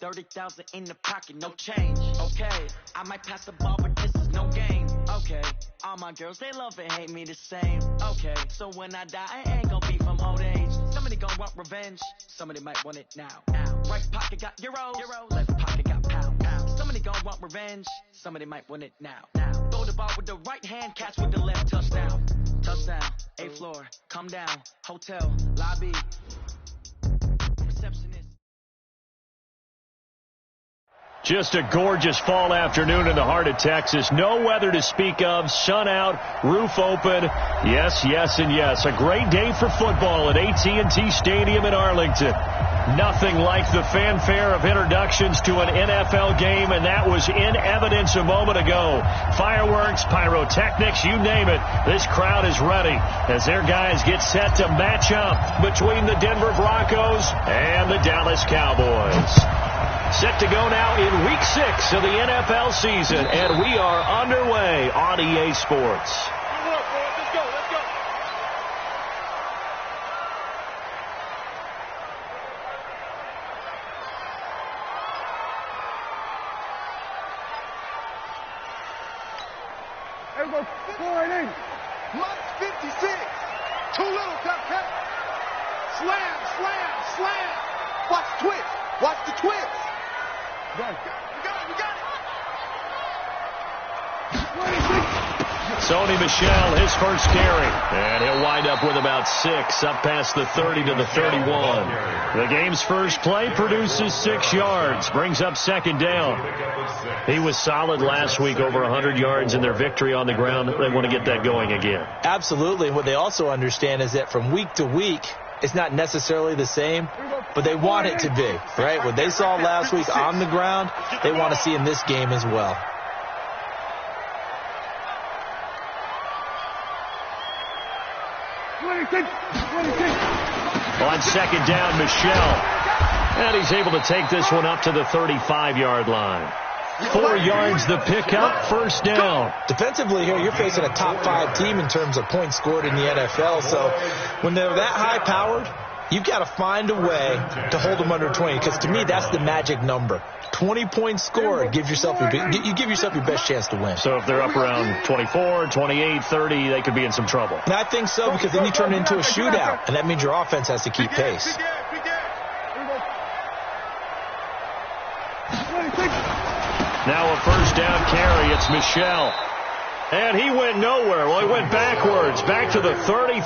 30,000 in the pocket, no change. Okay, I might pass the ball, but this is no game. Okay, all my girls, they love and hate me the same. Okay, so when I die, I ain't gonna be from old age. Somebody gonna want revenge, somebody might want it now. Right pocket got euro, left pocket got pound. Somebody gonna want revenge, somebody might want it now. Throw the ball with the right hand, catch with the left, touchdown. Touchdown, 8th floor, come down, hotel, lobby, receptionist. Just a gorgeous fall afternoon in the heart of Texas. No weather to speak of. Sun out, roof open. Yes, yes, and yes. A great day for football at AT&T Stadium in Arlington. Nothing like the fanfare of introductions to an NFL game, and that was in evidence a moment ago. Fireworks, pyrotechnics, you name it. This crowd is ready as their guys get set to match up between the Denver Broncos and the Dallas Cowboys. Set to go now in Week 6 of the NFL season, and we are underway on EA Sports. Let's go. Everybody, 4-8. Plus 56. Too little, cut. Slam. Watch the twist. Watch the twist. We got it. Sony Michel, his first carry. And he'll wind up with about 6, up past the 30 to the 31. The game's first play produces 6 yards, brings up 2nd down. He was solid last week, over 100 yards in their victory on the ground. They want to get that going again. Absolutely. What they also understand is that from week to week, it's not necessarily the same, but they want it to be, right? What they saw last week on the ground, they want to see in this game as well. On 2nd down, Michel. And he's able to take this one up to the 35-yard line. 4 yards the pickup, 1st down. Defensively here, you're facing a top 5 team in terms of points scored in the NFL. So when they're that high-powered, you've got to find a way to hold them under 20. Because to me, that's the magic number. 20 points scored, you give yourself your best chance to win. So if they're up around 24, 28, 30, they could be in some trouble. And I think so, because then you turn it into a shootout, and that means your offense has to keep pace. Now a 1st down carry. It's Michel. And he went nowhere. Well, he went backwards, back to the 33.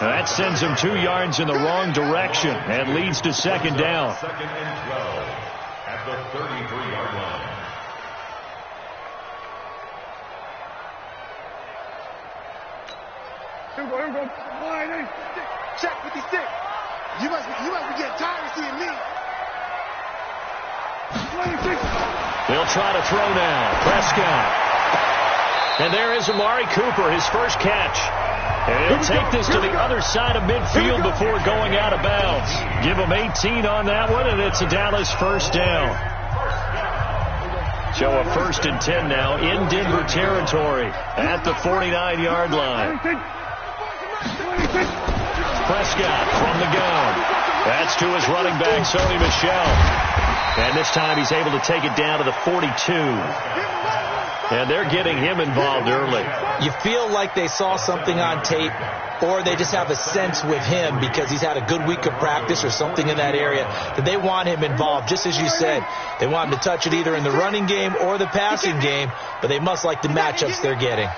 That sends him 2 yards in the wrong direction and leads to 2nd down. 2nd and 12 at the 33-yard line. Here we go. 4-8. Check 56. You must be getting tired of seeing me. 26. They'll try to throw now. Prescott. And there is Amari Cooper, his first catch. And he'll take this to the other side of midfield before going out of bounds. Give him 18 on that one, and it's a Dallas 1st down. So a 1st and 10 now in Denver territory at the 49-yard line. Prescott from the gun. That's to his running back, Sony Michel. And this time he's able to take it down to the 42. And they're getting him involved early. You feel like they saw something on tape, or they just have a sense with him because he's had a good week of practice or something in that area that they want him involved. Just as you said, they want him to touch it either in the running game or the passing game, but they must like the matchups they're getting.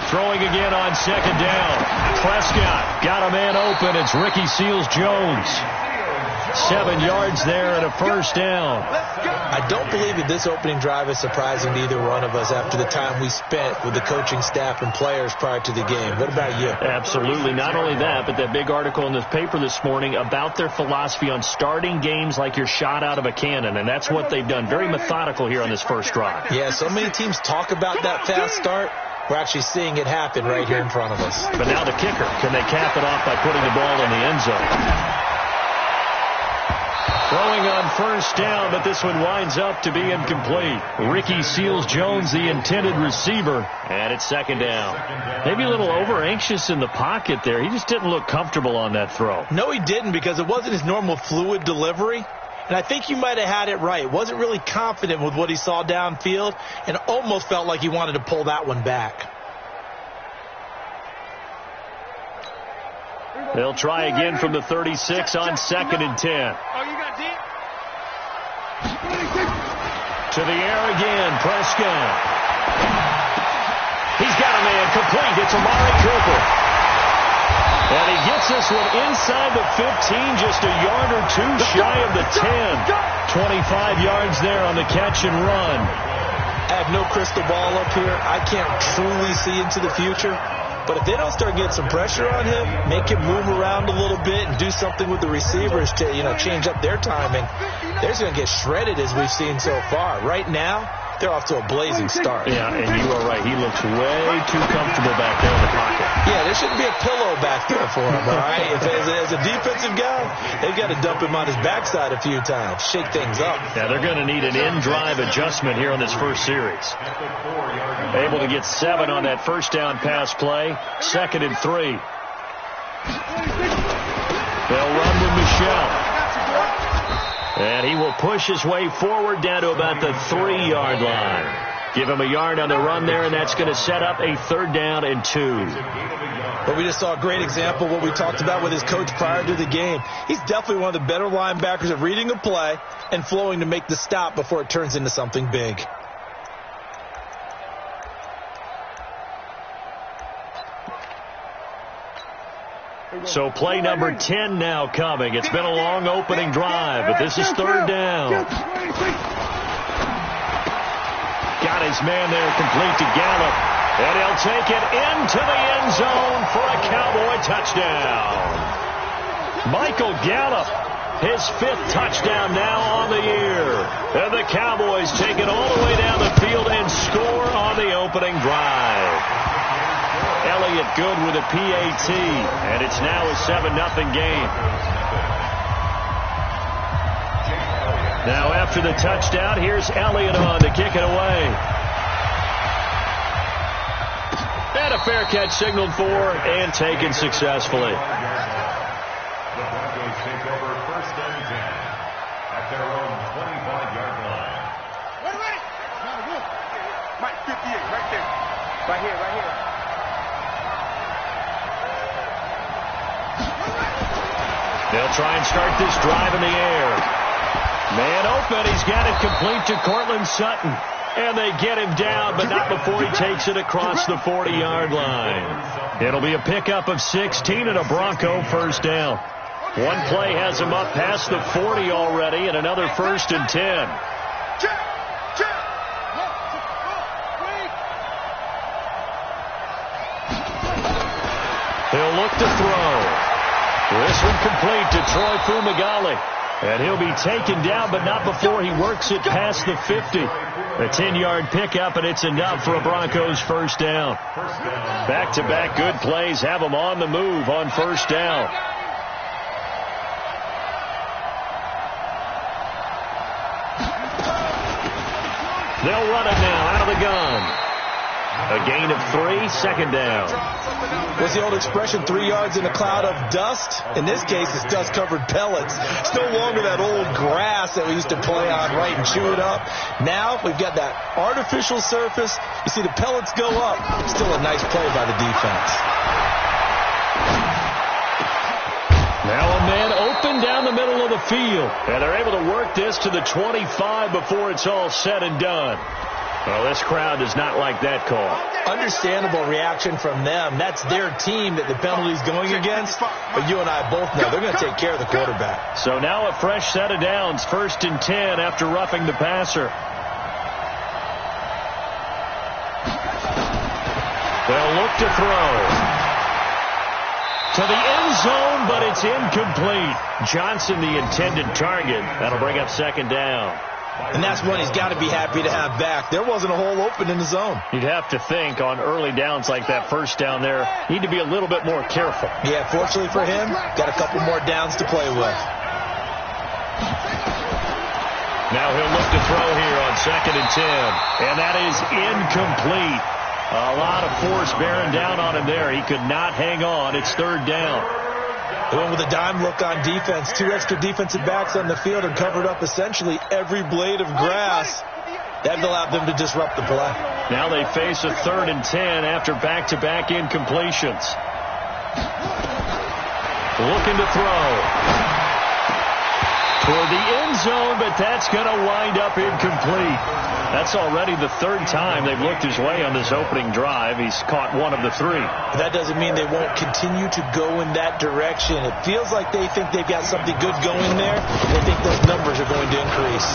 Throwing again on 2nd down. Prescott got a man open. It's Ricky Seals-Jones. 7 yards there and a 1st down. I don't believe that this opening drive is surprising to either one of us after the time we spent with the coaching staff and players prior to the game. What about you? Absolutely. Not only that, but that big article in the paper this morning about their philosophy on starting games like you're shot out of a cannon, and that's what they've done. Very methodical here on this first drive. Yeah, so many teams talk about that fast start. We're actually seeing it happen right here in front of us. But now the kicker. Can they cap it off by putting the ball in the end zone? Throwing on first down, but this one winds up to be incomplete. Ricky Seals-Jones, the intended receiver, and it's second down. Maybe a little over-anxious in the pocket there. He just didn't look comfortable on that throw. No, he didn't, because it wasn't his normal fluid delivery. And I think you might have had it right. Wasn't really confident with what he saw downfield and almost felt like he wanted to pull that one back. They'll try again from the 36 on 2nd and 10. To the air again, Prescott. He's got a man complete. It's Amari Cooper. And he gets this one inside the 15, just a yard or two shy of the 10. 25 yards there on the catch and run. I have no crystal ball up here. I can't truly see into the future. But if they don't start getting some pressure on him, make him move around a little bit and do something with the receivers to, change up their timing, they're just going to get shredded as we've seen so far. Right now, they're off to a blazing start. Yeah, and you are right. He looks way too comfortable back there in the pocket. Yeah, there shouldn't be a pillow back there for him, all right? As a defensive guy, they've got to dump him on his backside a few times, shake things up. Yeah, they're going to need an in-drive adjustment here on this first series. Able to get 7 on that first down pass play. 2nd and 3. They'll run with Michelle. And he will push his way forward down to about the 3-yard line. Give him a yard on the run there, and that's going to set up a 3rd down and 2. But we just saw a great example of what we talked about with his coach prior to the game. He's definitely one of the better linebackers at reading a play and flowing to make the stop before it turns into something big. So play number 10 now coming. It's been a long opening drive, but this is 3rd down. Got his man there complete to Gallup. And he'll take it into the end zone for a Cowboy touchdown. Michael Gallup, his 5th touchdown now on the year. And the Cowboys take it all the way down the field and score on the opening drive. Elliott good with a PAT, and it's now a 7-0 game. Now after the touchdown, here's Elliott on to kick it away. And a fair catch signaled for and taken successfully. The Broncos take over 1st and 10 at their own 25-yard line. Mike 58, right there. Right here, right here. They'll try and start this drive in the air. Man open. He's got it complete to Cortland Sutton. And they get him down, but not before he takes it across the 40-yard line. It'll be a pickup of 16 and a Bronco 1st down. One play has him up past the 40 already, and another 1st and 10. He'll look to throw. This one complete to Troy Fumagalli. And he'll be taken down, but not before he works it past the 50. A 10-yard pickup, and it's enough for a Broncos 1st down. Back-to-back good plays have them on the move on 1st down. They'll run it now out of the gun. A gain of 3, 2nd down. What's the old expression, 3 yards in a cloud of dust? In this case, it's dust-covered pellets. It's no longer that old grass that we used to play on, right, and chew it up. Now we've got that artificial surface. You see the pellets go up. Still a nice play by the defense. Now a man open down the middle of the field. And they're able to work this to the 25 before it's all said and done. Well, this crowd does not like that call. Understandable reaction from them. That's their team that the penalty's going against. But you and I both know they're going to take care of the quarterback. So now a fresh set of downs. 1st and 10 after roughing the passer. They'll look to throw. To the end zone, but it's incomplete. Johnson, the intended target. That'll bring up 2nd down. And that's one he's got to be happy to have back. There wasn't a hole open in the zone. You'd have to think on early downs like that 1st down there, need to be a little bit more careful. Yeah, fortunately for him, got a couple more downs to play with. Now he'll look to throw here on 2nd and 10. And that is incomplete. A lot of force bearing down on him there. He could not hang on. It's 3rd down. They went with a dime look on defense. 2 extra defensive backs on the field and covered up essentially every blade of grass. That allowed them to disrupt the play. Now they face a 3rd and 10 after back-to-back incompletions. Looking to throw toward the end zone, but that's going to wind up incomplete. That's already the 3rd time they've looked his way on this opening drive. He's caught 1 of the 3. That doesn't mean they won't continue to go in that direction. It feels like they think they've got something good going there. They think those numbers are going to increase.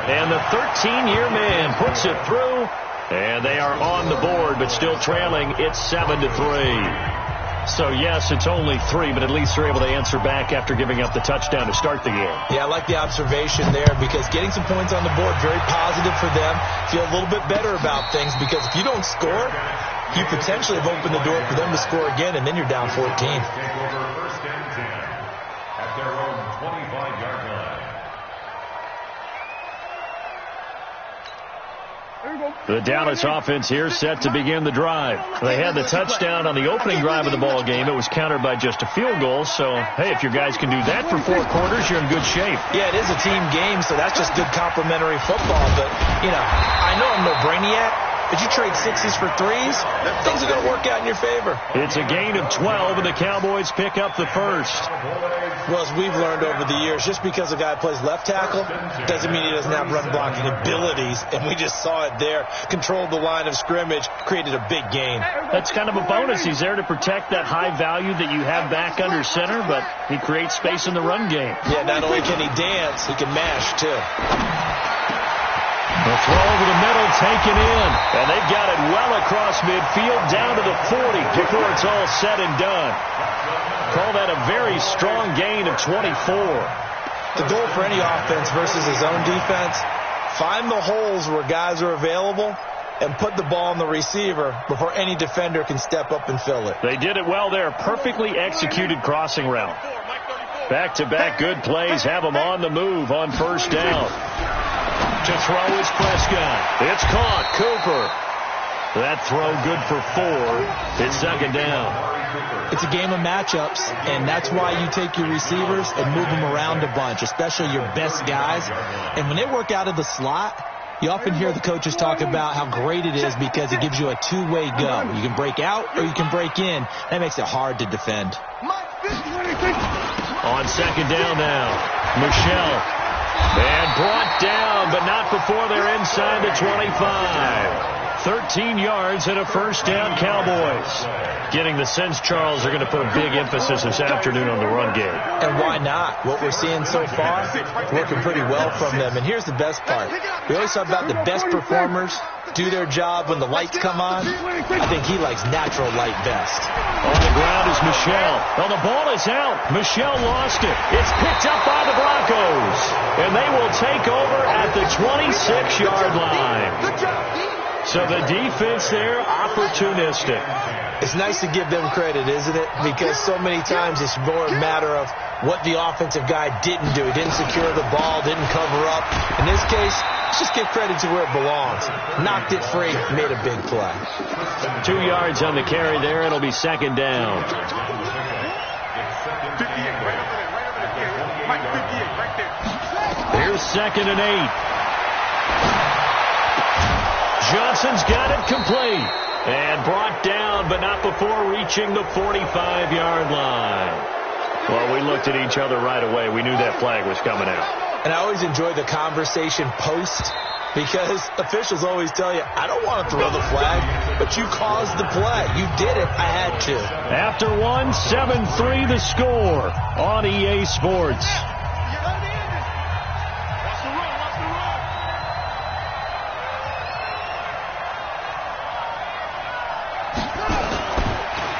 And the 13-year man puts it through, and they are on the board, but still trailing. It's 7-3. So, yes, it's only 3, but at least they're able to answer back after giving up the touchdown to start the game. Yeah, I like the observation there because getting some points on the board, very positive for them. Feel a little bit better about things because if you don't score, you potentially have opened the door for them to score again, and then you're down 14. Take over 1st and 10 at their own 25-yard line. The Dallas offense here set to begin the drive. They had the touchdown on the opening drive of the ball game. It was countered by just a field goal. So, hey, if your guys can do that for 4 quarters, you're in good shape. Yeah, it is a team game, so that's just good complimentary football. But, I know I'm no brainiac. But you trade 6s for 3s, things are going to work out in your favor. It's a gain of 12, and the Cowboys pick up the 1st. Well, as we've learned over the years, just because a guy plays left tackle doesn't mean he doesn't have run-blocking abilities, and we just saw it there. Controlled the line of scrimmage, created a big gain. That's kind of a bonus. He's there to protect that high value that you have back under center, but he creates space in the run game. Yeah, not only can he dance, he can mash, too. The throw over the middle, taken in, and they've got it well across midfield, down to the 40 before it's all said and done. Call that a very strong gain of 24. The goal for any offense versus his own defense, find the holes where guys are available and put the ball on the receiver before any defender can step up and fill it. They did it well there, perfectly executed crossing route. Back-to-back good plays have them on the move on 1st down. To throw is Prescott. It's caught. Cooper. That throw good for 4. It's 2nd down. It's a game of matchups, and that's why you take your receivers and move them around a bunch, especially your best guys. And when they work out of the slot, you often hear the coaches talk about how great it is because it gives you a 2-way go. You can break out or you can break in. That makes it hard to defend. On 2nd down now, Michelle. And brought down, but not before they're inside the 25. 13 yards and a 1st down, Cowboys. Getting the sense, Charles, are going to put a big emphasis this afternoon on the run game. And why not? What we're seeing so far, working pretty well from them. And here's the best part. We always talk about the best performers do their job when the lights come on. I think he likes natural light best. On the ground is Michelle. Oh, the ball is out. Michelle lost it. It's picked up by the Broncos. And they will take over at the 26-yard line. So the defense there, opportunistic. It's nice to give them credit, isn't it? Because so many times it's more a matter of what the offensive guy didn't do. He didn't secure the ball, didn't cover up. In this case, let's just give credit to where it belongs. Knocked it free, made a big play. 2 yards on the carry there. It'll be 2nd down. Here's 2nd and 8. Johnson's got it complete and brought down, but not before reaching the 45-yard line. Well, we looked at each other right away. We knew that flag was coming out. And I always enjoy the conversation post because officials always tell you, I don't want to throw the flag, but you caused the play. You did it. I had to. After 7-3 the score on EA Sports.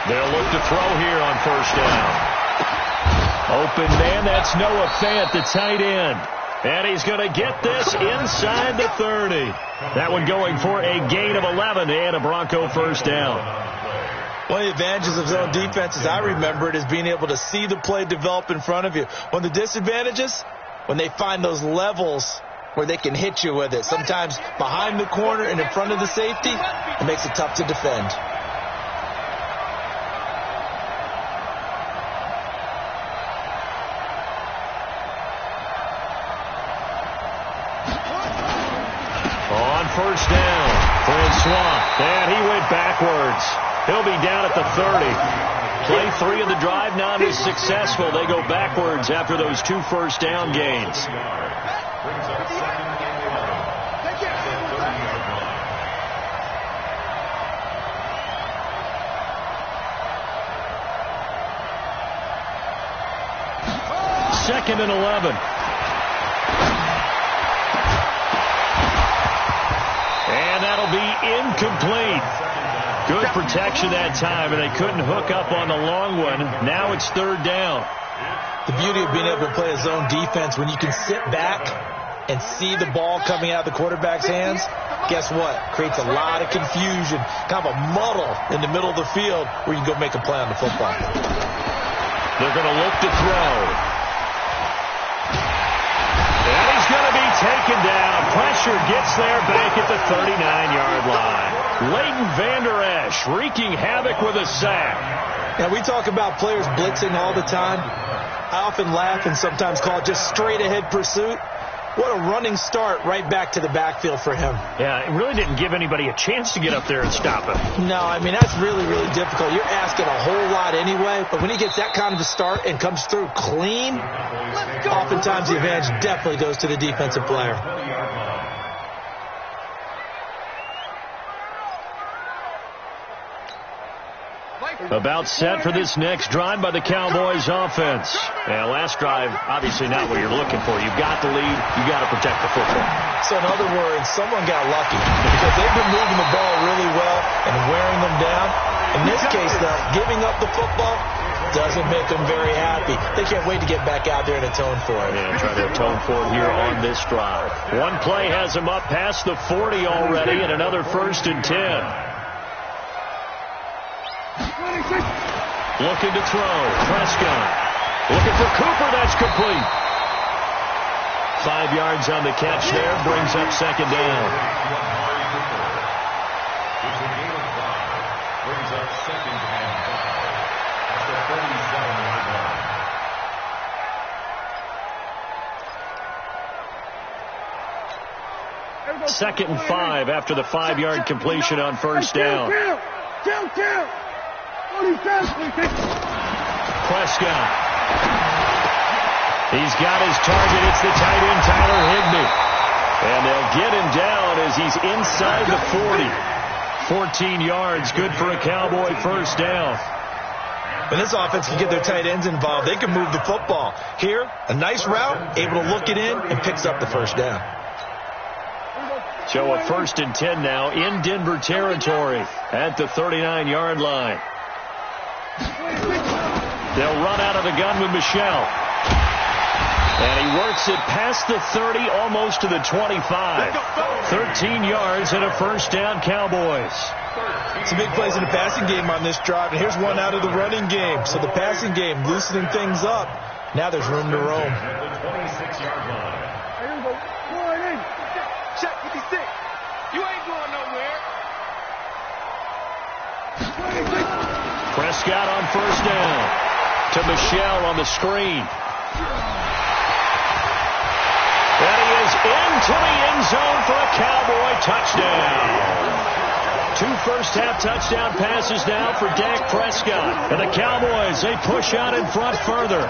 They'll look to throw here on 1st down. Open man, that's Noah Fant, the tight end. And he's going to get this inside the 30. That one going for a gain of 11 and a Bronco 1st down. One of the advantages of zone defense, as I remember it, is being able to see the play develop in front of you. One of the disadvantages, when they find those levels where they can hit you with it. Sometimes behind the corner and in front of the safety, it makes it tough to defend. On first down, Francois, and he went backwards. He'll be down at the 30. Play 3 of the drive not as successful. They go backwards after those 2 first down gains. Brings up second and 11. At the 30-yard line. Second and 11. And that'll be incomplete. Good protection that time, and they couldn't hook up on the long one. Now it's third down. The beauty of being able to play a zone defense, when you can sit back and see the ball coming out of the quarterback's hands, guess what? Creates a lot of confusion, kind of a muddle in the middle of the field where you can go make a play on the football. They're going to look to throw. And he's going to be taken down. Pressure gets there back at the 39-yard line. Leighton Vander Esch wreaking havoc with a sack. Now, we talk about players blitzing all the time. I often laugh and sometimes call it just straight-ahead pursuit. What a running start right back to the backfield for him. Yeah, it really didn't give anybody a chance to get up there and stop him. No, I mean, that's really, really difficult. You're asking a whole lot anyway, but when he gets that kind of a start and comes through clean, oftentimes the advantage definitely goes to the defensive player. About set for this next drive by the Cowboys offense. Yeah, last drive, obviously not what you're looking for. You've got the lead. You've got to protect the football. So in other words, someone got lucky because they've been moving the ball really well and wearing them down. In this case, though, giving up the football doesn't make them very happy. They can't wait to get back out there and atone for it. Yeah, try to atone for it here on this drive. One play has them up past the 40 already, and another 1st and 10. Looking to throw. Prescott. Looking for Cooper. That's complete. 5 yards on the catch there. Brings up second down. It's a gain of 5. Brings up second and 5. At the 37-yard line. Second and 5 after the 5-yard completion on first down. Prescott. He's got his target. It's the tight end, Tyler Higbee. And they'll get him down as he's inside the 40. 14 yards. Good for a Cowboy first down. When this offense can get their tight ends involved, they can move the football. Here, a nice route, able to look it in, and picks up the first down. So a 1st and 10 now in Denver territory at the 39-yard line. They'll run out of the gun with Michelle. And he works it past the 30, almost to the 25. 13 yards and a first down, Cowboys. Some big plays in the passing game on this drive, and here's one out of the running game. So the passing game loosening things up. Now there's room to roam. At the 26-yard line. Check 56. You ain't going nowhere. Prescott on first down. To Michelle on the screen. And he is into the end zone for a Cowboy touchdown. 2 first-half touchdown passes now for Dak Prescott. And the Cowboys, they push out in front further.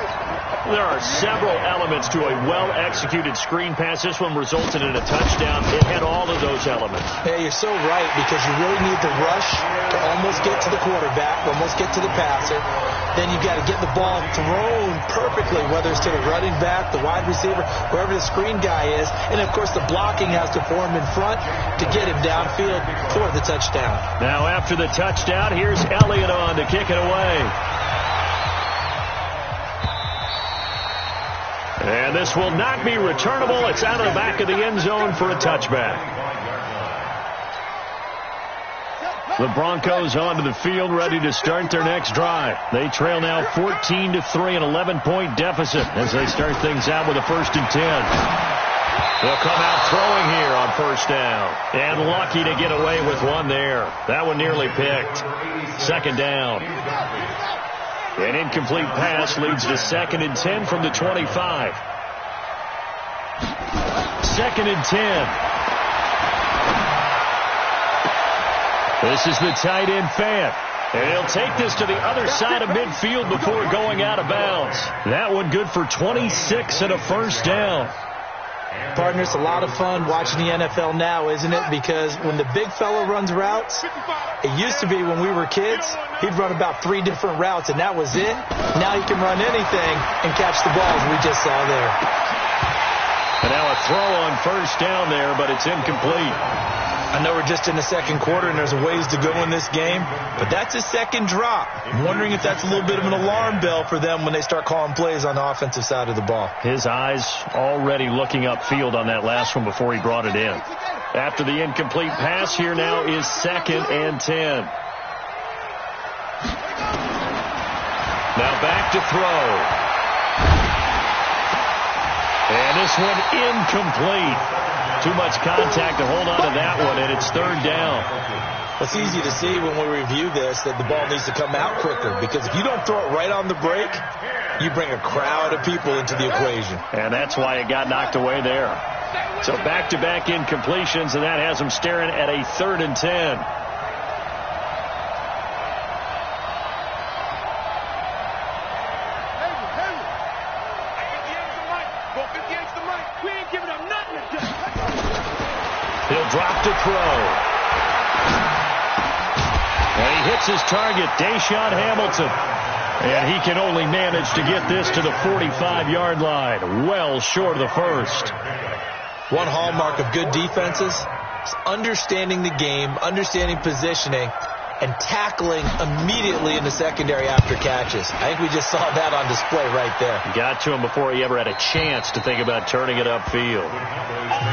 There are several elements to a well-executed screen pass. This one resulted in a touchdown. It had all of those elements. Yeah, you're so right, because you really need the rush to almost get to the quarterback, almost get to the passer. Then you've got to get the ball thrown perfectly, whether it's to the running back, the wide receiver, wherever the screen guy is. And, of course, the blocking has to form in front to get him downfield for the touchdown. Now, after the touchdown, here's Elliott on to kick it away. And this will not be returnable. It's out of the back of the end zone for a touchback. The Broncos onto the field, ready to start their next drive. They trail now 14-3, an 11-point deficit as they start things out with a 1st and 10. They'll come out throwing here on 1st down. And lucky to get away with one there. That one nearly picked. 2nd down. An incomplete pass leads to 2nd and 10 from the 25. 2nd and 10. This is the tight end Fant. And he'll take this to the other side of midfield before going out of bounds. That one good for 26 and a 1st down. Partner, it's a lot of fun watching the NFL now, isn't it? Because when the big fella runs routes, it used to be when we were kids, he'd run about 3 different routes, and that was it. Now he can run anything and catch the balls we just saw there. And now a throw on 1st down there, but it's incomplete. I know we're just in the 2nd quarter and there's a ways to go in this game, but that's his 2nd drop. I'm wondering if that's a little bit of an alarm bell for them when they start calling plays on the offensive side of the ball. His eyes already looking upfield on that last one before he brought it in. After the incomplete pass, here now is 2nd and 10. Now back to throw. And this one incomplete. Too much contact to hold on to that one, and it's 3rd down. It's easy to see when we review this that the ball needs to come out quicker, because if you don't throw it right on the break, you bring a crowd of people into the equation. And that's why it got knocked away there. So back-to-back incompletions, and that has them staring at a 3rd and 10. He'll drop to throw. And he hits his target, Deshaun Hamilton. And he can only manage to get this to the 45-yard line, well short of the 1st. One hallmark of good defenses is understanding the game, understanding positioning, and tackling immediately in the secondary after catches. I think we just saw that on display right there. Got to him before he ever had a chance to think about turning it upfield.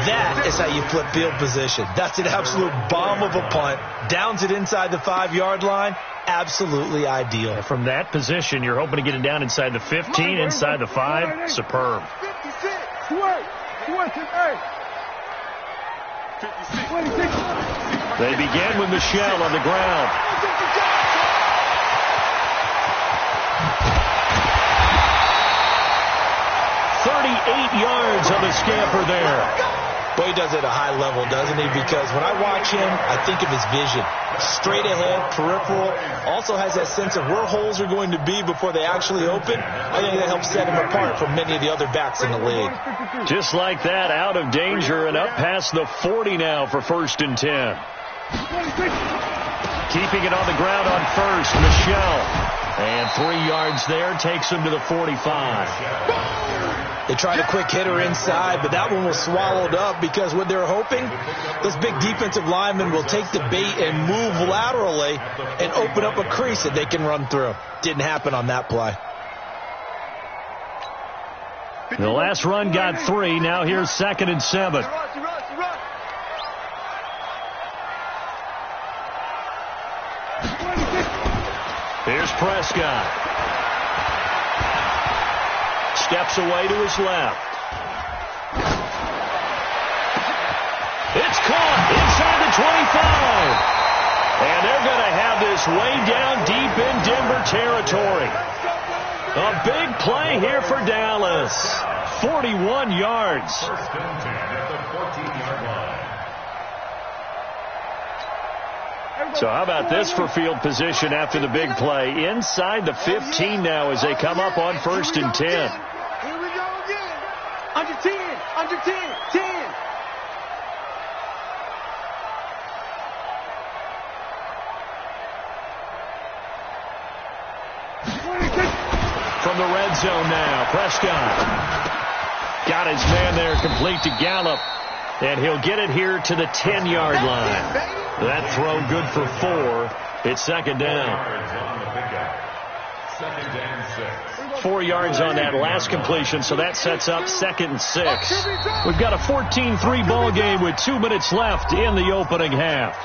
That is how you flip field position. That's an absolute bomb of a punt. Downs it inside the 5-yard line. Absolutely ideal. And from that position, you're hoping to get it down inside the 15, inside the 5. Superb. 56. They begin with Michelle on the ground. Yards on the scamper there. Boy, he does it at a high level, doesn't he? Because when I watch him, I think of his vision. Straight ahead, peripheral. Also has that sense of where holes are going to be before they actually open. I think that helps set him apart from many of the other backs in the league. Just like that, out of danger and up past the 40 now for 1st and 10. Keeping it on the ground on 1st, Michelle. And 3 yards there takes him to the 45. They tried a quick hitter inside, but that one was swallowed up because what they're hoping, this big defensive lineman will take the bait and move laterally and open up a crease that they can run through. Didn't happen on that play. The last run got 3. Now here's 2nd and 7. Here's Prescott. Steps away to his left. It's caught inside the 25. And they're going to have this way down deep in Denver territory. A big play here for Dallas. 41 yards. First and 10 at the 14-yard line. So how about this for field position after the big play? Inside the 15 now as they come up on 1st and 10. Here we go again. Under 10, under 10, 10. From the red zone now, Prescott. Got his man there complete to Gallup. And he'll get it here to the 10-yard line. That throw good for 4. It's 2nd down. 4 yards on that last completion, so that sets up 2nd and 6. We've got a 14-3 ball game with 2 minutes left in the opening half.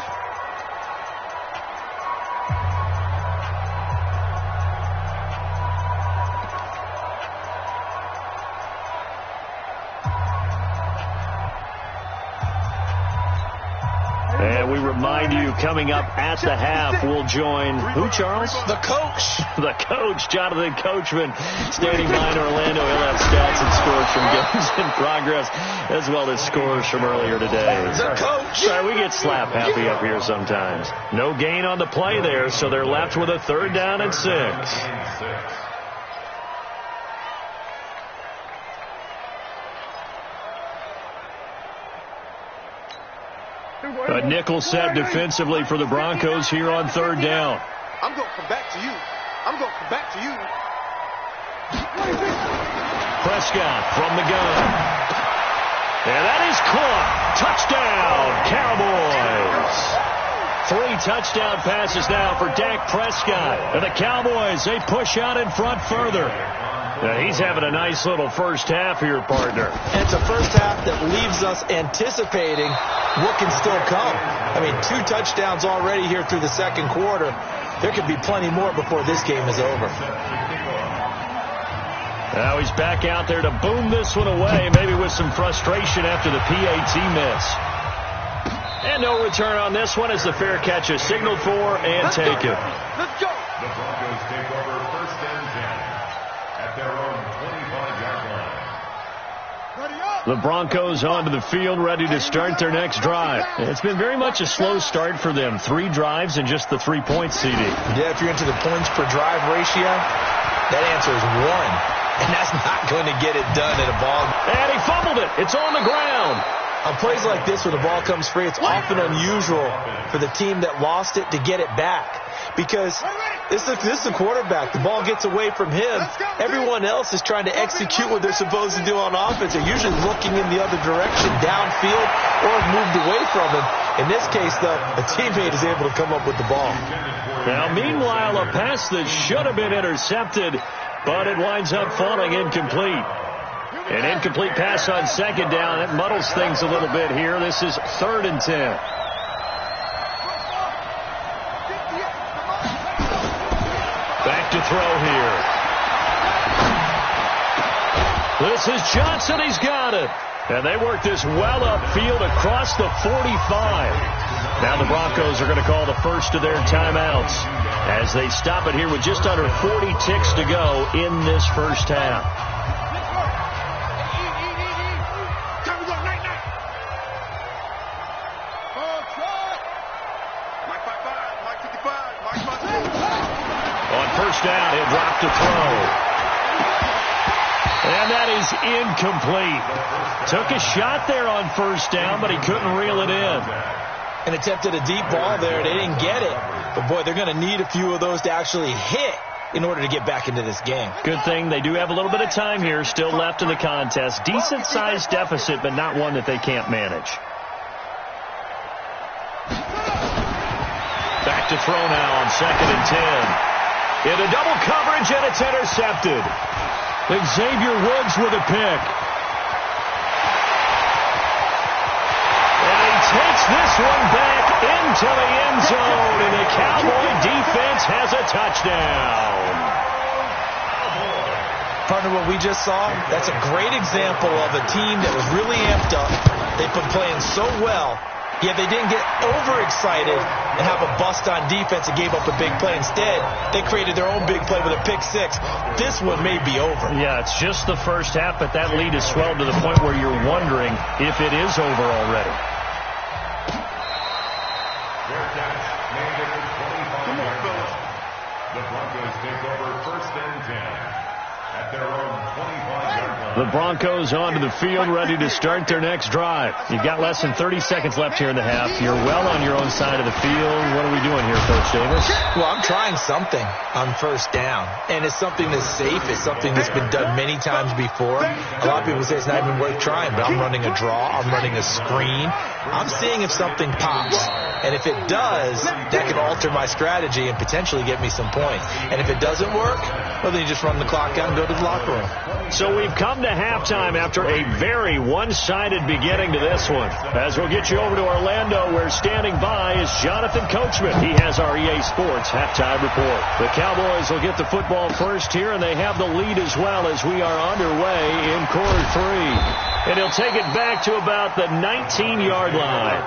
we remind you, coming up at the half, we'll join who, Charles? The coach. The coach, Jonathan Coachman, standing by in Orlando. He'll have stats and scores from games in progress, as well as scores from earlier today. The coach. Sorry, we get slap happy up here sometimes. No gain on the play there, so they're left with a 3rd down and 6. A nickel set defensively for the Broncos here on 3rd down. I'm going to come back to you. I'm going to come back to you. Prescott from the gun. And that is caught. Touchdown, Cowboys. 3 touchdown passes now for Dak Prescott. And the Cowboys, they push out in front further. Now he's having a nice little first half here, partner. And it's a first half that leaves us anticipating what can still come. I mean, 2 touchdowns already here through the second quarter. There could be plenty more before this game is over. Now he's back out there to boom this one away, maybe with some frustration after the PAT miss. And no return on this one as the fair catch is signaled for and taken. Let's go. The Broncos take over 1st and 10 at their own 25-yard line. The Broncos onto the field, ready to start their next drive. It's been very much a slow start for them. 3 drives and just the 3 points, CD. Yeah, if you're into the points per drive ratio, that answer is 1. And that's not going to get it done at a ball. And he fumbled it. It's on the ground. On plays like this, when the ball comes free, it's often unusual for the team that lost it to get it back. Because this is the quarterback. The ball gets away from him. Everyone else is trying to execute what they're supposed to do on offense. They're usually looking in the other direction, downfield, or have moved away from him. In this case, though, a teammate is able to come up with the ball. Now, meanwhile, a pass that should have been intercepted, but it winds up falling incomplete. An incomplete pass on 2nd down. It muddles things a little bit here. This is 3rd and 10. Back to throw here. This is Johnson. He's got it. And they work this well upfield across the 45. Now the Broncos are going to call the first of their timeouts as they stop it here with just under 40 ticks to go in this first half. Down, he'll drop to throw. And that is incomplete. Took a shot there on 1st down, but he couldn't reel it in. And attempted a deep ball there. They didn't get it. But, boy, they're going to need a few of those to actually hit in order to get back into this game. Good thing they do have a little bit of time here still left in the contest. Decent-sized deficit, but not one that they can't manage. Back to throw now on 2nd and 10. Into double coverage, and it's intercepted. Xavier Woods with a pick. And he takes this one back into the end zone, and the Cowboy defense has a touchdown. Partner, what we just saw, that's a great example of a team that was really amped up. They've been playing so well. Yet they didn't get overexcited and have a bust on defense and gave up a big play. Instead, they created their own big play with a pick 6. This one may be over. Yeah, it's just the first half, but that lead has swelled to the point where you're wondering if it is over already. Fair catch made at the 25-yard line. The Broncos take over 1st and 10 at their own 25-yard line. The Broncos onto the field, ready to start their next drive. You've got less than 30 seconds left here in the half. You're well on your own side of the field. What are we doing here, Coach Davis? Well, I'm trying something on 1st down, and it's something that's safe. It's something that's been done many times before. A lot of people say it's not even worth trying, but I'm running a draw. I'm running a screen. I'm seeing if something pops. And if it does, that could alter my strategy and potentially get me some points. And if it doesn't work, well, then you just run the clock out and go to the locker room. So we've come to halftime after a very one-sided beginning to this one. As we'll get you over to Orlando, where standing by is Jonathan Coachman. He has our EA Sports halftime report. The Cowboys will get the football first here, and they have the lead as well as we are underway in quarter 3. And he'll take it back to about the 19-yard line.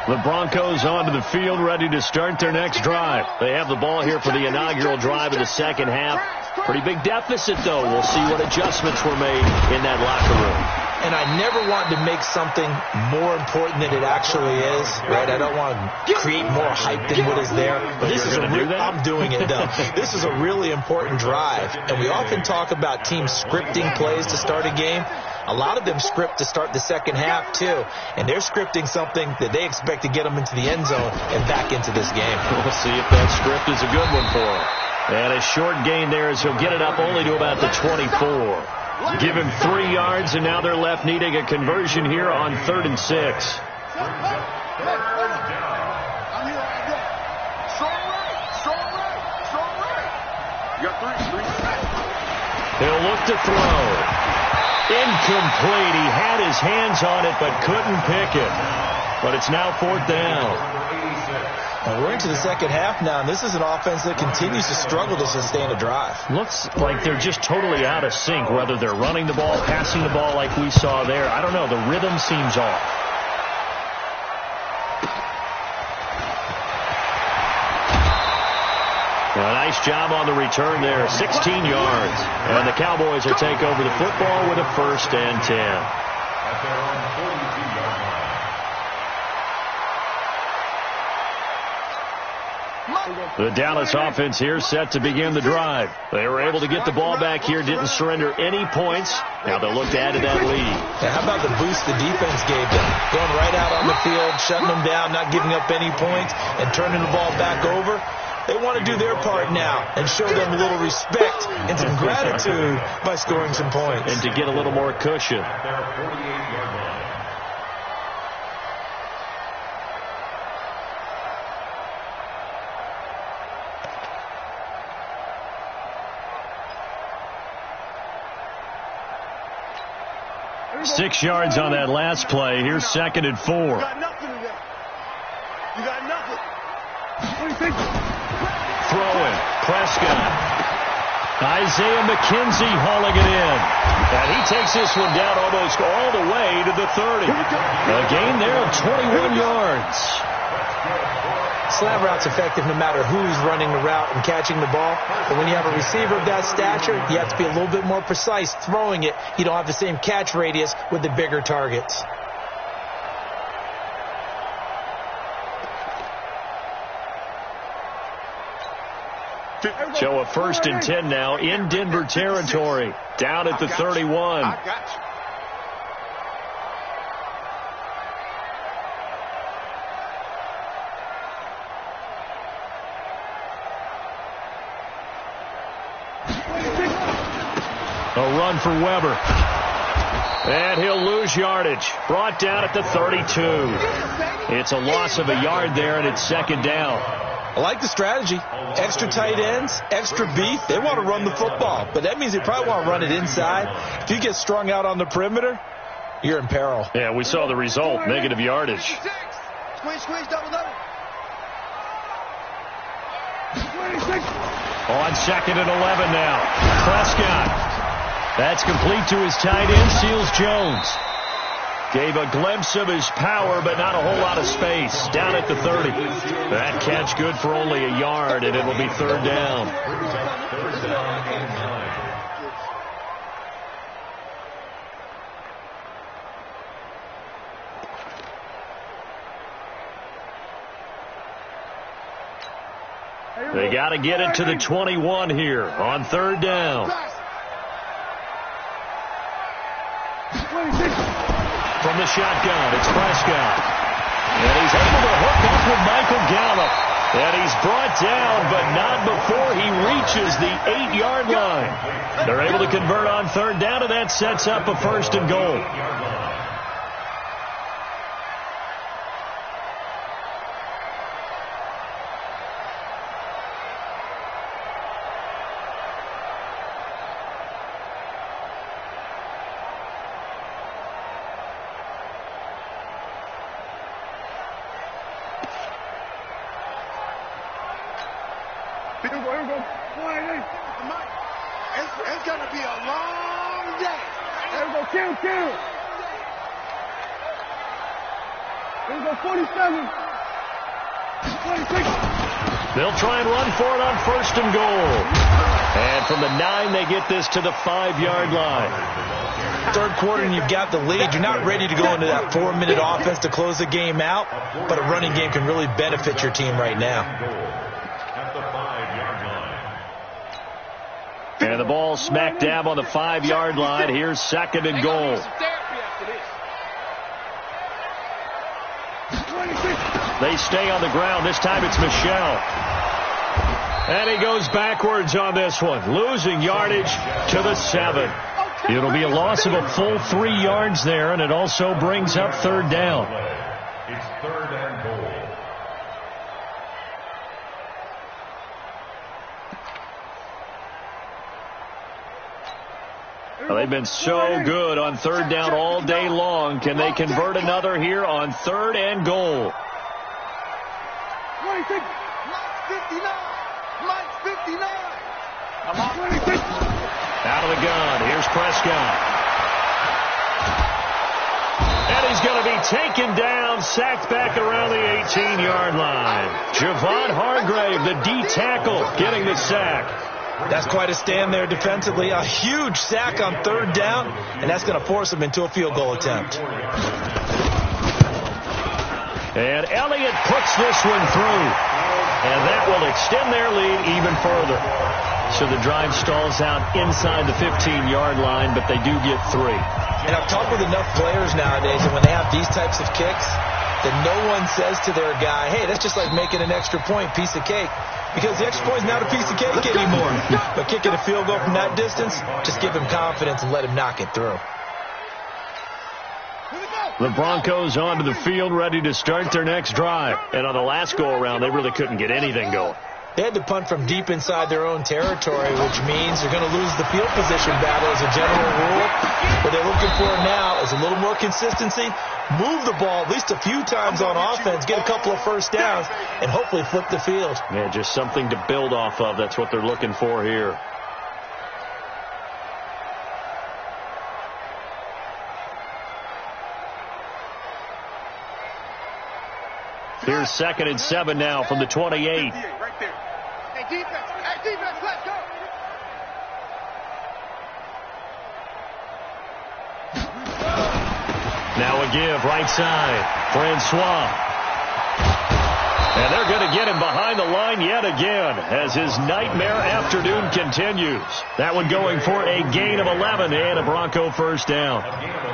The Broncos onto the field, ready to start their next drive. They have the ball here for the inaugural drive of the second half. Pretty big deficit, though. We'll see what adjustments were made in that locker room. And I never want to make something more important than it actually is, right? I don't want to create more hype than what is there. But this is I'm doing it, though. This is a really important drive. And we often talk about teams scripting plays to start a game. A lot of them script to start the second half, too. And they're scripting something that they expect to get them into the end zone and back into this game. We'll see if that script is a good one for him. And a short gain there as he'll get it up only to about the 24. Give him 3 yards, and now they're left needing a conversion here on 3rd and 6. I'm here all day. So right. You got 3. He'll look to throw. Incomplete. He had his hands on it, but couldn't pick it. But it's now 4th down. And we're into the second half now, and this is an offense that continues to struggle to sustain a drive. Looks like they're just totally out of sync, whether they're running the ball, passing the ball like we saw there. I don't know. The rhythm seems off. A nice job on the return there, 16 yards. And the Cowboys will take over the football with a 1st and 10. At their own 42-yard line. The Dallas offense here set to begin the drive. They were able to get the ball back here, didn't surrender any points. Now they'll look to add to that lead. And how about the boost the defense gave them? Going right out on the field, shutting them down, not giving up any points, and turning the ball back over. They want to do their part now and show them a little respect and some gratitude by scoring some points. And to get a little more cushion. At their 48-yard line. Six yards on that last play. Here's 2nd and 4. You got nothing today. You got nothing. What do you think? Throwing. Prescott. Isaiah McKenzie hauling it in. And he takes this one down almost all the way to the 30. A gain there of 21 yards. Slant route's effective no matter who's running the route and catching the ball. But when you have a receiver of that stature, you have to be a little bit more precise throwing it. You don't have the same catch radius with the bigger targets. So a 1st and 10 now in Denver territory. Down at the 31. I got you. A run for Weber. And he'll lose yardage. Brought down at the 32. It's a loss of a yard there, and it's 2nd down. I like the strategy. Extra tight ends, extra beef. They want to run the football, but that means they probably want to run it inside. If you get strung out on the perimeter, you're in peril. Yeah, we saw the result, negative yardage. Squeeze, double. On 2nd and 11 now. Prescott. That's complete to his tight end, Seals Jones. Gave a glimpse of his power, but not a whole lot of space. Down at the 30. That catch good for only a yard, and it will be 3rd down. They got to get it to the 21 here on 3rd down. From the shotgun, it's Prescott. And he's able to hook up with Michael Gallup. And he's brought down, but not before he reaches the 8-yard line. They're able to convert on 3rd down, and that sets up a 1st and goal. It's going to be a long day. There we go, kill. Here we go, 47. 26. They'll try and run for it on 1st and goal. And from the 9, they get this to the 5-yard line. Third quarter and you've got the lead. You're not ready to go into that 4-minute offense to close the game out, but a running game can really benefit your team right now. At the 5-yard line. And the ball smack dab on the 5-yard line. Here's 2nd and goal. They stay on the ground. This time it's Michel. And he goes backwards on this one, losing yardage to the 7. It'll be a loss of a full 3 yards there, and it also brings up 3rd down. It's 3rd and goal. Well, they've been so good on 3rd down all day long. Can they convert another here on 3rd and goal? 26. 59. Mike 59. Come on, 26. Out of the gun. Here's Prescott. And he's going to be taken down, sacked back around the 18-yard line. Javon Hargrave, the D tackle, getting the sack. That's quite a stand there defensively. A huge sack on 3rd down, and that's going to force him into a field goal attempt. And Elliott puts this one through. And that will extend their lead even further. So the drive stalls out inside the 15-yard line, but they do get 3. And I've talked with enough players nowadays, and when they have these types of kicks, that no one says to their guy, hey, that's just like making an extra point, piece of cake. Because the extra point is not a piece of cake anymore. But kicking a field goal from that distance, just give him confidence and let him knock it through. The Broncos onto the field, ready to start their next drive. And on the last go-around, they really couldn't get anything going. They had to punt from deep inside their own territory, which means they're going to lose the field position battle as a general rule. What they're looking for now is a little more consistency, move the ball at least a few times on offense, get a couple of first downs, and hopefully flip the field. Yeah, just something to build off of. That's what they're looking for here. Here's 2nd and 7 now from the 28. Right there. Hey, defense. Hey, defense, let's go. Now a give, right side. Francois. And they're going to get him behind the line yet again as his nightmare afternoon continues. That one going for a gain of 11 and a Bronco 1st down.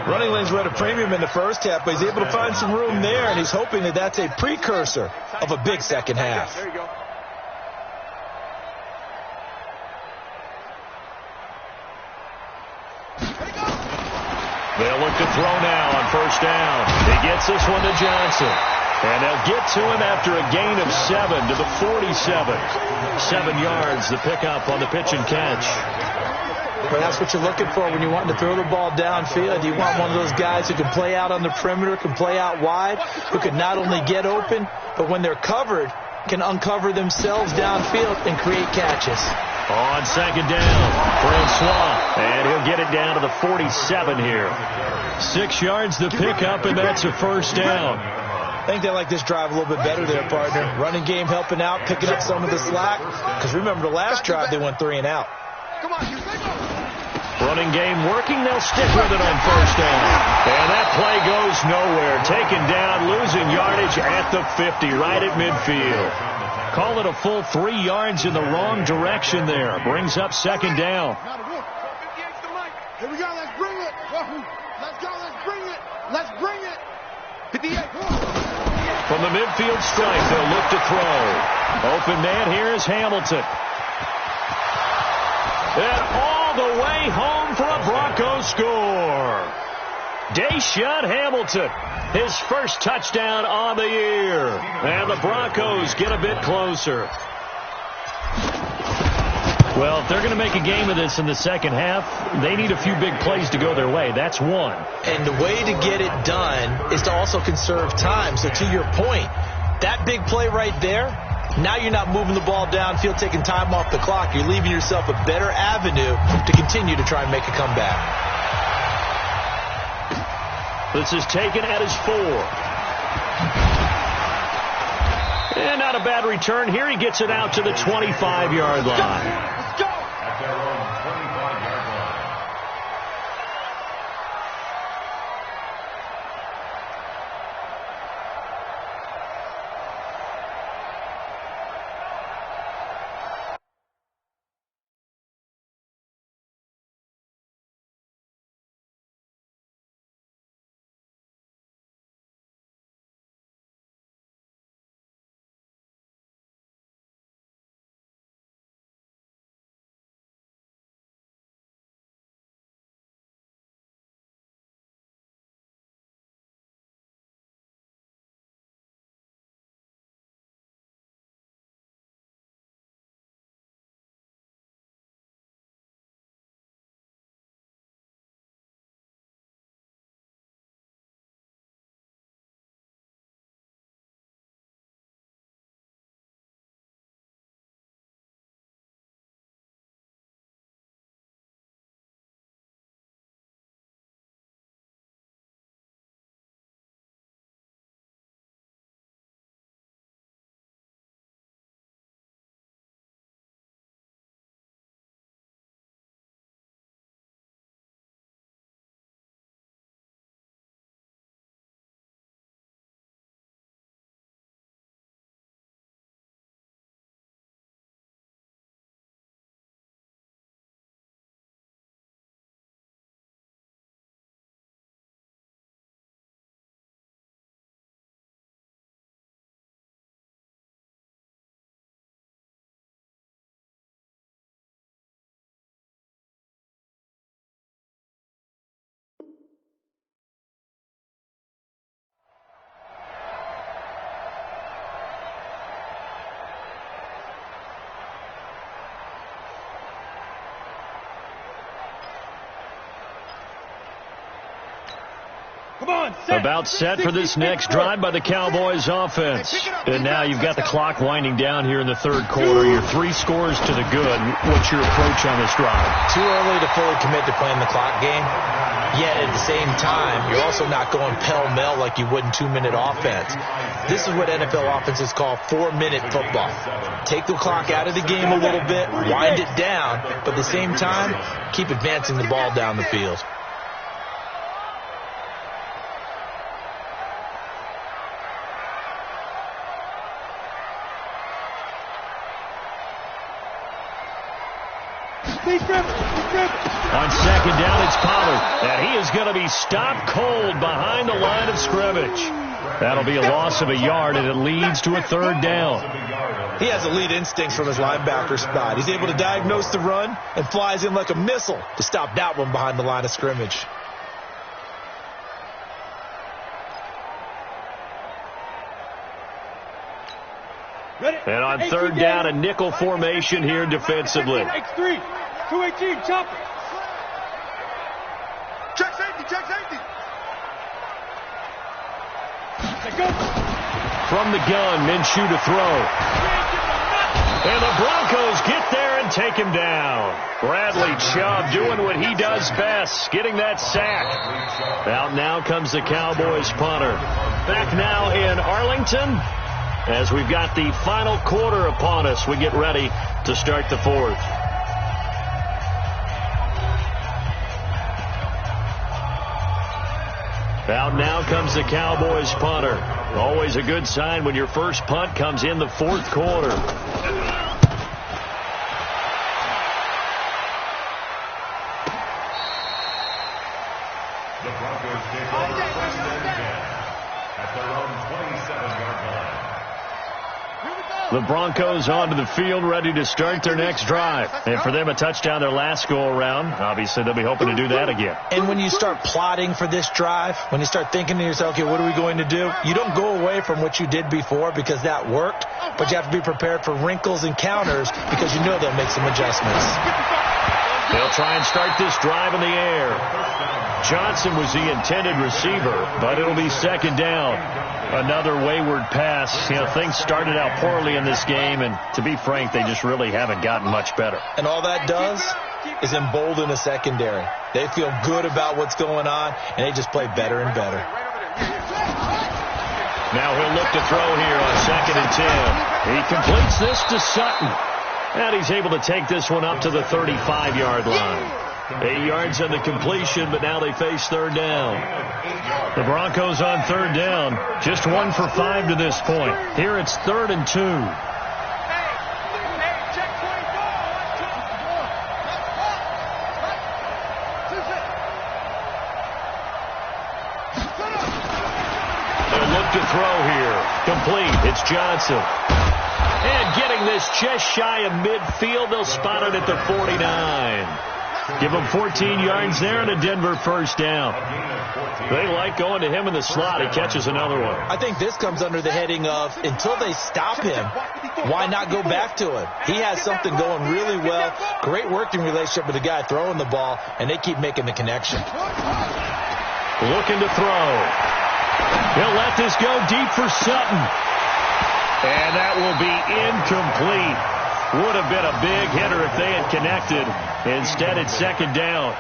Running lanes were at a premium in the first half, but he's able to find some room there, and he's hoping that that's a precursor of a big second half. There you go. They'll look to throw now on 1st down. He gets this one to Johnson. And they'll get to him after a gain of 7 to the 47. 7 yards, the pickup on the pitch and catch. Well, that's what you're looking for when you're wanting to throw the ball downfield. You want one of those guys who can play out on the perimeter, can play out wide, who can not only get open, but when they're covered, can uncover themselves downfield and create catches. On 2nd down, Francois, and he'll get it down to the 47 here. 6 yards the pickup, and that's a 1st down. I think they like this drive a little bit better there, partner. Running game helping out, picking up some of the slack. Because remember the last drive, they went 3 and out. Come on, Running game working, they'll stick with it on 1st down. And that play goes nowhere. Taken down, losing yardage at the 50, right at midfield. Call it a full 3 yards in the wrong direction there. Brings up 2nd down. Here we go, let's bring it. Let's go, let's bring it. Let's bring it. 58. From the midfield stripe, they'll look to throw. Open man here is Hamilton. And all the way home for a Broncos score. Deshaun Hamilton, his first touchdown on the year. And the Broncos get a bit closer. Well, if they're going to make a game of this in the second half, they need a few big plays to go their way. That's one. And the way to get it done is to also conserve time. So to your point, that big play right there, now you're not moving the ball downfield, taking time off the clock. You're leaving yourself a better avenue to continue to try and make a comeback. This is taken at his 4. And not a bad return here. He gets it out to the 25-yard line. At their own 25-yard line. About set for this next drive by the Cowboys offense. And now you've got the clock winding down here in the third quarter. Your 3 scores to the good. What's your approach on this drive? Too early to fully commit to playing the clock game. Yet at the same time, you're also not going pell-mell like you would in 2-minute offense. This is what NFL offenses call 4-minute football. Take the clock out of the game a little bit, wind it down, but at the same time, keep advancing the ball down the field. On second down, it's Pollard, and he is going to be stopped cold behind the line of scrimmage. That'll be a loss of a yard, and it leads to a third down. He has elite instincts from his linebacker spot. He's able to diagnose the run and flies in like a missile to stop that one behind the line of scrimmage. And on third down, a nickel formation here defensively. X3, 218, chop it. Check safety, check safety. From the gun, Minshew to throw. And the Broncos get there and take him down. Bradley Chubb doing what he does best, getting that sack. Out now comes the Cowboys punter. Back now in Arlington, as we've got the final quarter upon us, we get ready to start the fourth. Out now comes the Cowboys punter. Always a good sign when your first punt comes in the fourth quarter. The Broncos take over first and 10 at their own 27-yard line. The Broncos onto the field, ready to start their next drive. And for them, a touchdown their last go-around. Obviously, they'll be hoping to do that again. And when you start plotting for this drive, when you start thinking to yourself, okay, what are we going to do? You don't go away from what you did before because that worked, but you have to be prepared for wrinkles and counters because you know they'll make some adjustments. They'll try and start this drive in the air. Johnson was the intended receiver, but it'll be second down. Another wayward pass. You know, things started out poorly in this game, and to be frank, they just really haven't gotten much better. And all that does is embolden the secondary. They feel good about what's going on, and they just play better and better. Now he'll look to throw here on 2nd and 10. He completes this to Sutton. And he's able to take this one up to the 35-yard line. 8 yards on the completion, but now they face 3rd down. The Broncos on 3rd down. Just 1 for 5 to this point. Here it's 3rd and 2. To throw here. Complete. It's Johnson. And getting this just shy of midfield. They'll spot it at the 49. Give him 14 yards there and a Denver 1st down. They like going to him in the slot. He catches another one. I think this comes under the heading of until they stop him, why not go back to him? He has something going really well. Great working relationship with the guy throwing the ball, and they keep making the connection. Looking to throw. He'll let this go deep for Sutton. And that will be incomplete. Would have been a big hitter if they had connected. Instead, it's 2nd down.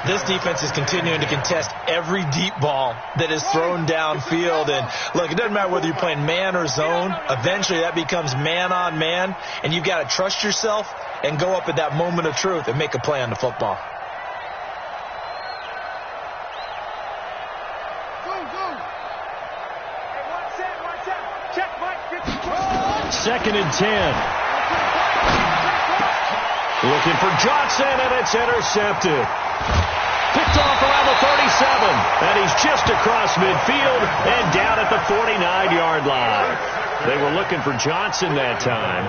This defense is continuing to contest every deep ball that is thrown downfield. And, look, it doesn't matter whether you're playing man or zone. Eventually, that becomes man-on-man. And you've got to trust yourself and go up at that moment of truth and make a play on the football. 2nd and 10. Looking for Johnson, and it's intercepted. Picked off around the 37, and he's just across midfield and down at the 49-yard line. They were looking for Johnson that time.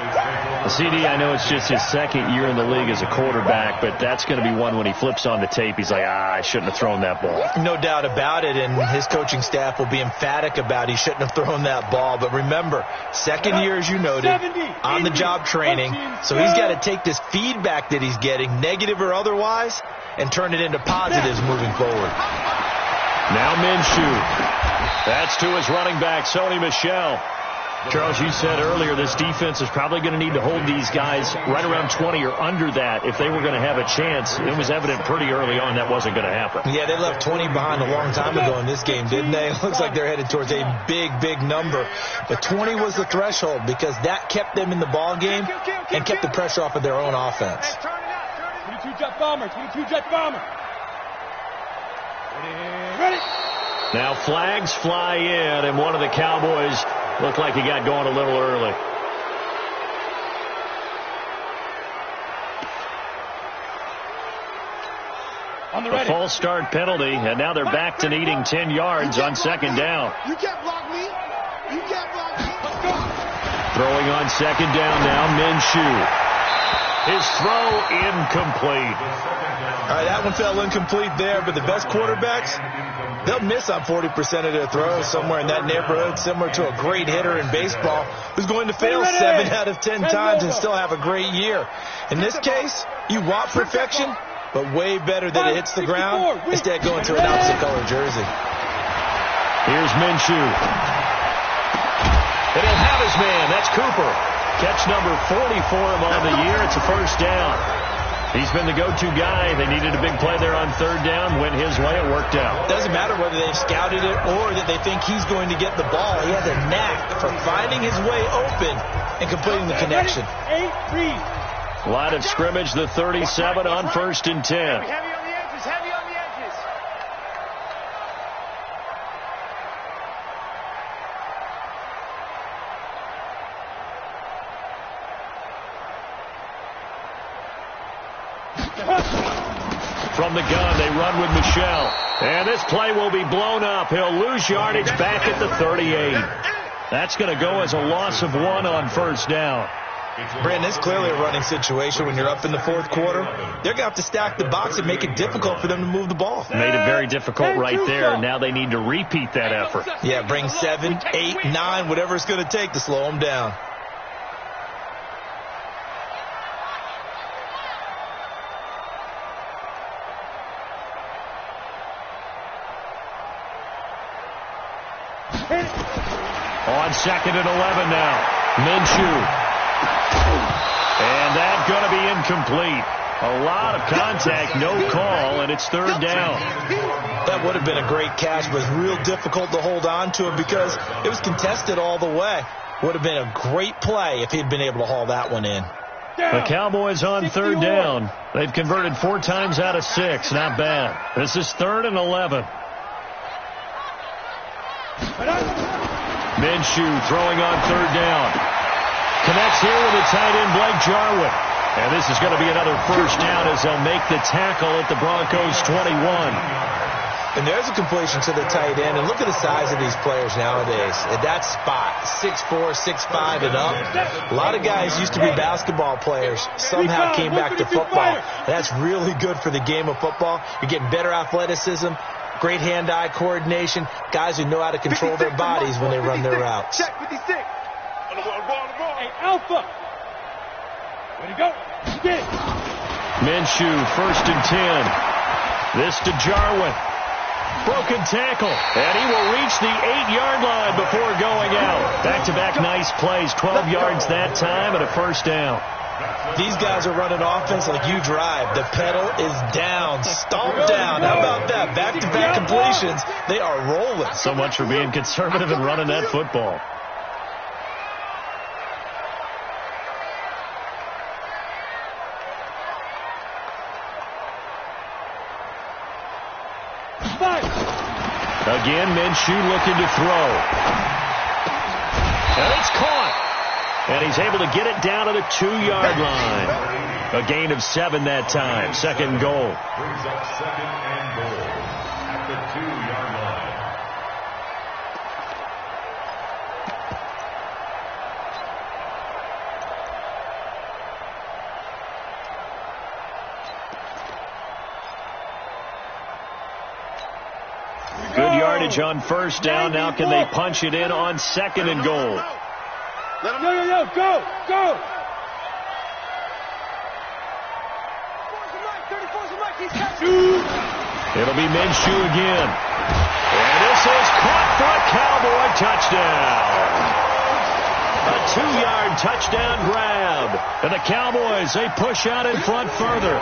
CD, I know it's just his 2nd year in the league as a quarterback, but that's going to be one when he flips on the tape. He's like, I shouldn't have thrown that ball. No doubt about it, and his coaching staff will be emphatic about he shouldn't have thrown that ball. But remember, 2nd year, as you noted, on-the-job training, so he's got to take this feedback that he's getting, negative or otherwise, and turn it into positives moving forward. Now Minshew. That's to his running back, Sony Michel. Charles, you said earlier this defense is probably going to need to hold these guys right around 20 or under that if they were going to have a chance. It was evident pretty early on that wasn't going to happen. Yeah, they left 20 behind a long time ago in this game, didn't they? It looks like they're headed towards a big, big number. But 20 was the threshold because that kept them in the ball game and kept the pressure off of their own offense. 22 jet bomber, 22 jet bomber. Ready. Now flags fly in, and one of the Cowboys looked like he got going a little early. A false start penalty, and now they're back to needing 10 yards on 2nd down. You can't block me. You can't block me. Let's go. Throwing on 2nd down now, Minshew. His throw incomplete. All right, that one fell incomplete there, but the best quarterbacks, they'll miss on 40% of their throws, somewhere in that neighborhood, similar to a great hitter in baseball who's going to fail 7 out of 10 times and still have a great year. In this case, you want perfection, but way better that it hits the ground instead of going to an opposite color jersey. Here's Minshew. And he'll have his man. That's Cooper. Catch number 40 for him on the year. It's a 1st down. He's been the go-to guy. They needed a big play there on 3rd down. Went his way. It worked out. Doesn't matter whether they've scouted it or that they think he's going to get the ball. He has a knack for finding his way open and completing the connection. Line of scrimmage, the 37 on 1st and 10. Heavy on the edges, heavy on the edges. From the gun, they run with Michel. And this play will be blown up. He'll lose yardage back at the 38. That's going to go as a loss of 1 on 1st down. Brandon, it's clearly a running situation when you're up in the 4th quarter. They're going to have to stack the box and make it difficult for them to move the ball. Made it very difficult right there. Now they need to repeat that effort. Yeah, bring 7, 8, 9, whatever it's going to take to slow them down. On 2nd and 11 now. Minshew. And that's going to be incomplete. A lot of contact, no call, and it's third down. That would have been a great catch, but it's real difficult to hold on to him because it was contested all the way. Would have been a great play if he'd been able to haul that one in. The Cowboys on third down. They've converted 4 times out of 6. Not bad. This is 3rd and 11. Minshew throwing on third down. Connects here with the tight end, Blake Jarwin. And this is going to be another first down as they'll make the tackle at the Broncos 21. And there's a completion to the tight end. And look at the size of these players nowadays. At that spot, 6'4", 6'5", and up. A lot of guys used to be basketball players. Somehow came back to football. And that's really good for the game of football. You're getting better athleticism, great hand-eye coordination, guys who know how to control their bodies when they run their routes. Check 56. Hey, Alpha. Way to go. Get. Minshew, 1st and 10. This to Jarwin. Broken tackle, and he will reach the 8-yard line before going out. Back-to-back nice plays, 12 yards that time and a first down. These guys are running offense like you drive. The pedal is down, stomped down. How about that? Back-to-back completions. They are rolling. So much for being conservative and running that football. Again, Minshew looking to throw. And it's caught. And he's able to get it down to the 2-yard line. A gain of 7 that time. 2nd goal. Brings up 2nd and goal at the 2-yard line. Good yardage on first down. Now can they punch it in on 2nd and goal? Let him go, go. It'll be Minshew again. And this is caught for a Cowboy touchdown. A 2-yard touchdown grab. And the Cowboys, they push out in front further.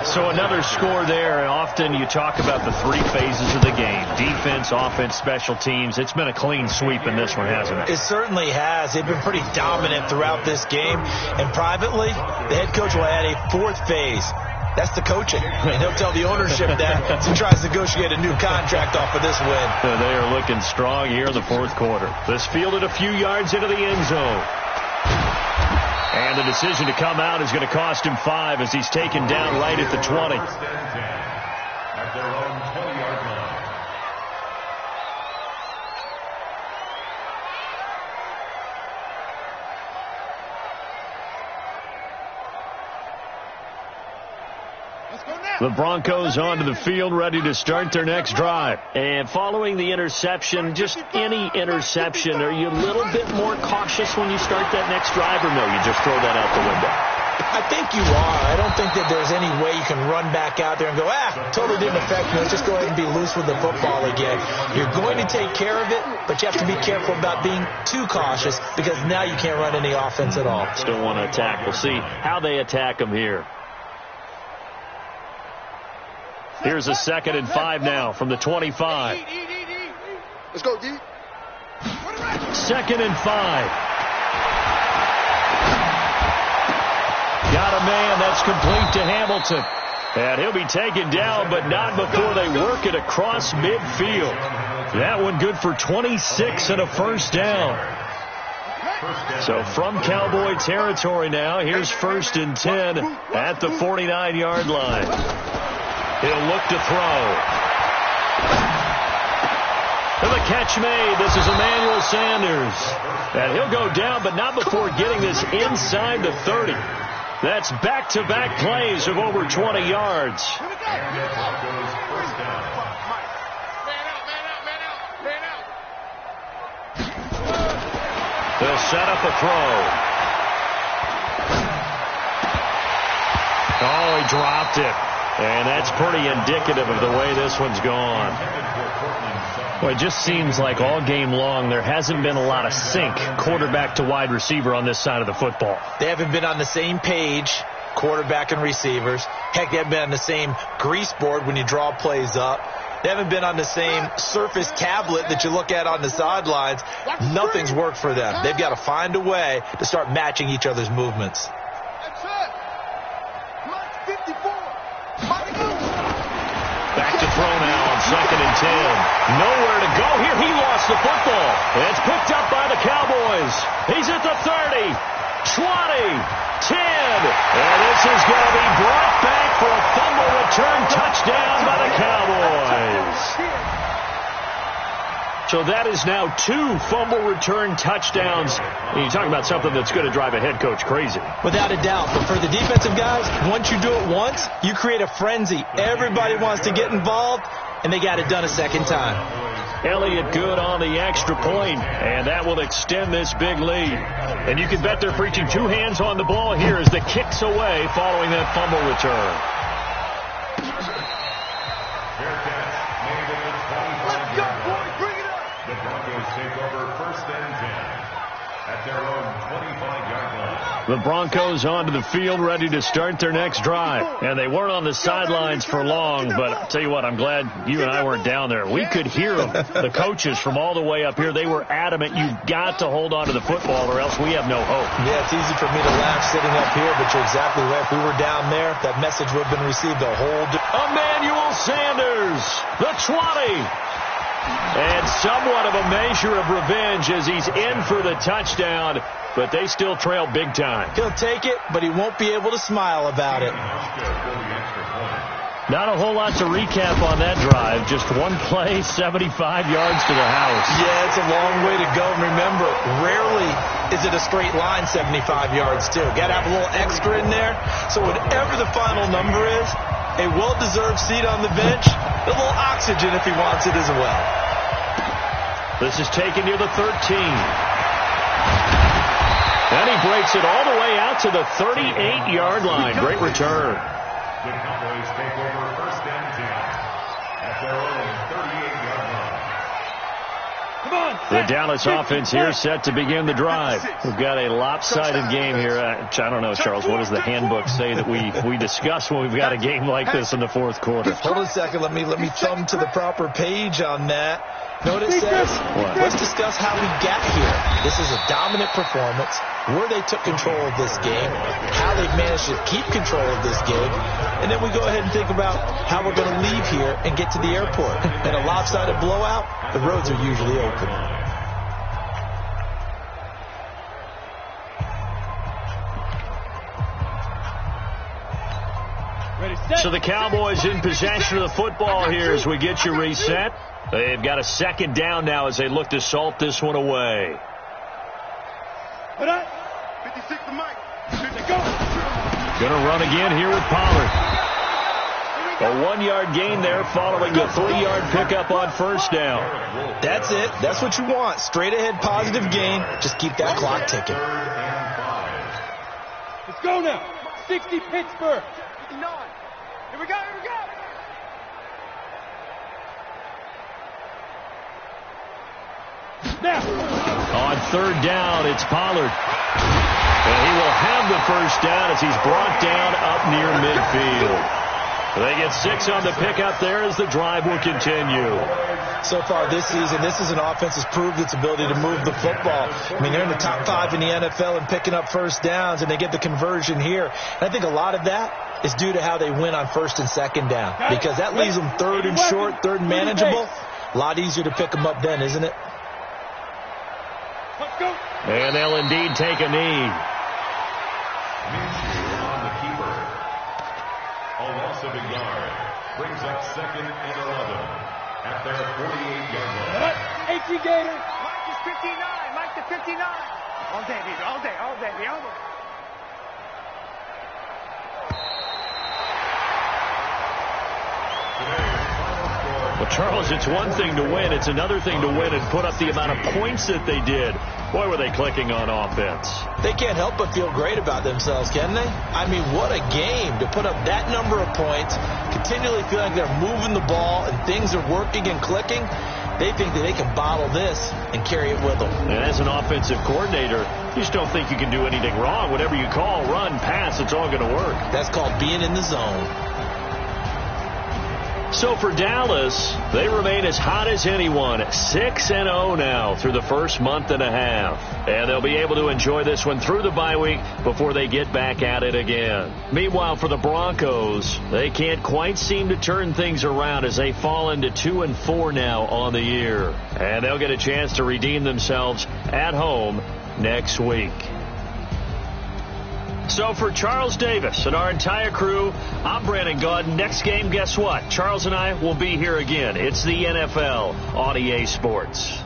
So another score there. Often you talk about the 3 phases of the game. Defense, offense, special teams. It's been a clean sweep in this one, hasn't it? It certainly has. They've been pretty dominant throughout this game. And privately, the head coach will add a 4th phase. That's the coaching. And he'll tell the ownership that as he tries to negotiate a new contract off of this win. They are looking strong here in the 4th quarter. This fielded a few yards into the end zone. And the decision to come out is going to cost him 5 as he's taken down right at the 20. First and 10 at their own 20-yard line. The Broncos onto the field, ready to start their next drive. And following the interception, just any interception, are you a little bit more cautious when you start that next drive, or no, you just throw that out the window? I think you are. I don't think that there's any way you can run back out there and go, totally didn't affect me. Let's just go ahead and be loose with the football again. You're going to take care of it, but you have to be careful about being too cautious because now you can't run any offense at all. Still want to attack. We'll see how they attack them here. Here's a 2nd and 5 now from the 25. Let's go, D. 2nd and 5. Got a man. That's complete to Hamilton. And he'll be taken down, but not before they work it across midfield. That one good for 26 and a first down. So from Cowboy territory now, here's 1st and 10 at the 49-yard line. He'll look to throw. And the catch made. This is Emmanuel Sanders. And he'll go down, but not before getting this inside the 30. That's back-to-back plays of over 20 yards. They'll set up a throw. Oh, he dropped it. And that's pretty indicative of the way this one's gone. Well, it just seems like all game long there hasn't been a lot of sync quarterback to wide receiver on this side of the football. They haven't been on the same page. quarterback and receivers. Heck, they haven't been on the same grease board when you draw plays up. They haven't been on the same Surface tablet that you look at on the sidelines. Nothing's worked for them. They've got to find a way to start matching each other's movements. That's it. Mark 54. Back to throw now on 2nd and 10. Nowhere to go here. He lost the football. It's picked up by the Cowboys. He's at the 30, 20, 10. And this is going to be brought back for a fumble return touchdown by the Cowboys. So that is now 2 fumble return touchdowns. And you talk about something that's going to drive a head coach crazy. Without a doubt. But for the defensive guys, once you do it once, you create a frenzy. Everybody wants to get involved, and they got it done a second time. Elliott good on the extra point, and that will extend this big lead. And you can bet they're preaching 2 hands on the ball here as the kick's away following that fumble return. Let's go, boys. Bring it up. The Broncos take over 1st and 10 at their own 25-yard line. The Broncos onto the field ready to start their next drive. And they weren't on the sidelines for long, but I'll tell you what, I'm glad you and I weren't down there. We could hear them, the coaches from all the way up here. They were adamant, you've got to hold on to the football or else we have no hope. Yeah, it's easy for me to laugh sitting up here, but you're exactly right. If we were down there, that message would have been received a whole Emmanuel Sanders, the 20. And somewhat of a measure of revenge as he's in for the touchdown, but they still trail big time. He'll take it, but he won't be able to smile about it. Not a whole lot to recap on that drive. Just one play, 75 yards to the house. Yeah, it's a long way to go. Remember, rarely is it a straight line 75 yards, too. Got to have a little extra in there. So whatever the final number is, a well-deserved seat on the bench, a little oxygen if he wants it as well. This is taken near the 13. And he breaks it all the way out to the 38-yard line. Great return. The Cowboys take over 1st and 10 at their own 38-yard line. The Dallas offense here set to begin the drive. We've got a lopsided game here. I don't know, Charles, what does the handbook say that we discuss when we've got a game like this in the 4th quarter? Hold on a second. Let me thumb to the proper page on that. Know what it says? What? Let's discuss how we got here. This is a dominant performance, where they took control of this game, how they've managed to keep control of this game, and then we go ahead and think about how we're going to leave here and get to the airport. In a lopsided blowout, the roads are usually open. So the Cowboys in possession of the football here as we get you reset. They've got a 2nd down now as they look to salt this one away. 56 to Mike. Go. Going to run again here with Pollard. A 1-yard gain there following the 3-yard pickup on 1st down. That's it. That's what you want. Straight ahead positive gain. Just keep that clock ticking. Let's go now. 60 Pittsburgh. 59. Here we go. Now. On 3rd down, it's Pollard. And he will have the 1st down as he's brought down up near midfield. They get 6 on the pickup there as the drive will continue. So far this season, this is an offense that's proved its ability to move the football. I mean, they're in the top 5 in the NFL in picking up 1st downs, and they get the conversion here. And I think a lot of that is due to how they win on 1st and 2nd down, because that leaves them 3rd and short, 3rd and manageable. A lot easier to pick them up then, isn't it? And they'll indeed take a knee. Minshew on the keeper. A loss of a yard. Brings up 2nd and 11 at their 48-yard line. 18 Gator. Mike is 59. Mike to 59. All day, baby. All day. Well, Charles, it's one thing to win. It's another thing to win and put up the amount of points that they did. Boy, were they clicking on offense. They can't help but feel great about themselves, can they? I mean, what a game to put up that number of points, continually feel like they're moving the ball and things are working and clicking. They think that they can bottle this and carry it with them. And as an offensive coordinator, you just don't think you can do anything wrong. Whatever you call, run, pass, it's all going to work. That's called being in the zone. So for Dallas, they remain as hot as anyone, 6-0 now through the first month and a half. And they'll be able to enjoy this one through the bye week before they get back at it again. Meanwhile, for the Broncos, they can't quite seem to turn things around as they fall into 2-4 now on the year. And they'll get a chance to redeem themselves at home next week. So for Charles Davis and our entire crew, I'm Brandon Gaudin. Next game, guess what? Charles and I will be here again. It's the NFL on EA Sports.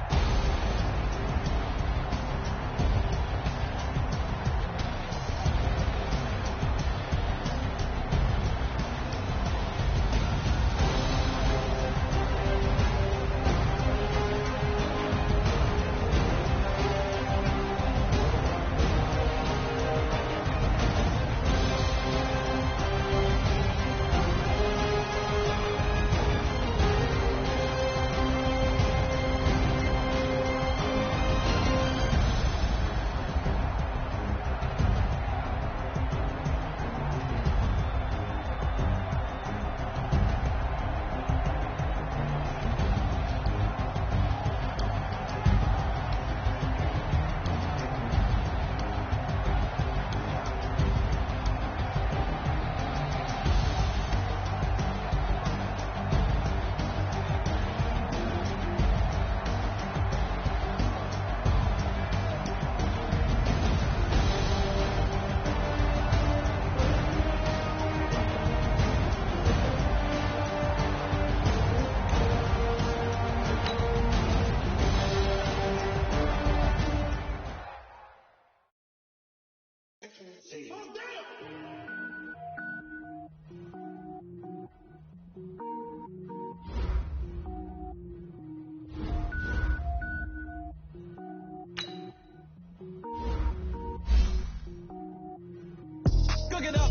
Cook it up,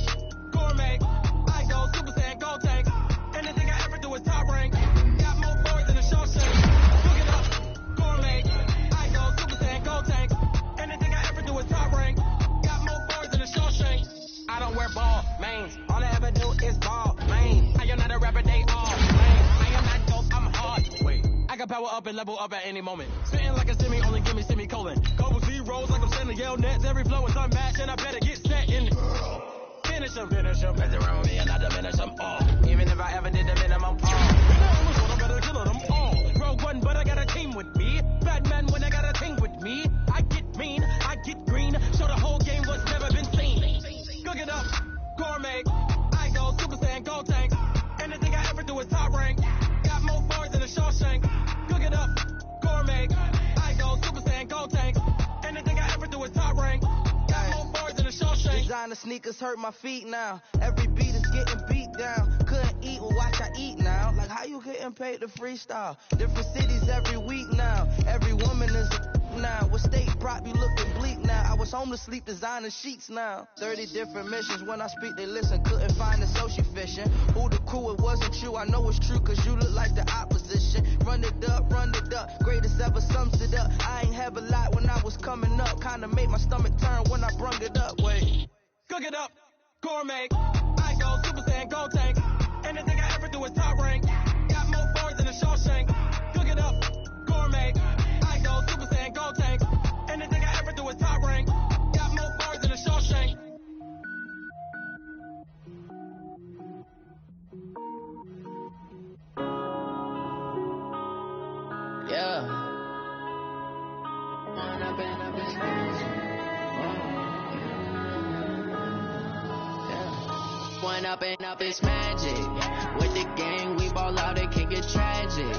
gourmet. I go Super Saiyan, go tank. Anything I ever do is top rank. Got more boards than a Shawshank. Cook it up, gourmet. I go Super Saiyan, go tank. Anything I ever do is top rank. Got more boards than a Shawshank. I don't wear ball mains. All I ever do is ball main. I am not a rapper, they all lame. I am not dope, I'm hard. Wait, I can power up and level up at any moment. Spitting like a semi, only give me semicolon. Couple zeros like I'm sending yell nets. Every flow is unmatched and I better get set in. Finish them. Mess around with me and I diminish them all. Even if I ever did the minimum all. I'm better kill them all. Rogue one, but I got a team with me. Bad man when I got a team with me. I get mean, I get green. Show the whole game what's never been seen. Cook it up, gourmet. I go Super Saiyan, go tank. Anything I ever do is top rank. Got more bars than a Shawshank. Cook it up, gourmet. I go Super Saiyan, go tank. Anything I ever do is top rank. Got more bars than a Shawshank. Designer sneakers hurt my feet now. Every beat is getting beat down. Couldn't eat, well watch I eat now. Like how you getting paid to freestyle? Different cities every week now. Every woman is a now. What state prop you looking bleak now? I was home to sleep designer sheets now. 30 different missions. When I speak they listen. Couldn't find the social fishing. Who the crew, it wasn't you. I know it's true cause you look like the opposition. Run it up. Greatest ever sums it up. I ain't have a lot when I was coming up. Kinda made my stomach turn when I brung it up. Wait. Cook it up, gourmet. I go Super Saiyan, go tank. Anything I ever do is top rank. Got more bars than a Shawshank. Cook it up, gourmet. I go Super Saiyan, go tank. Anything I ever do is top rank. Got more bars than a Shawshank. Yeah. One up and up is magic. With the gang, we ball out, it can get tragic.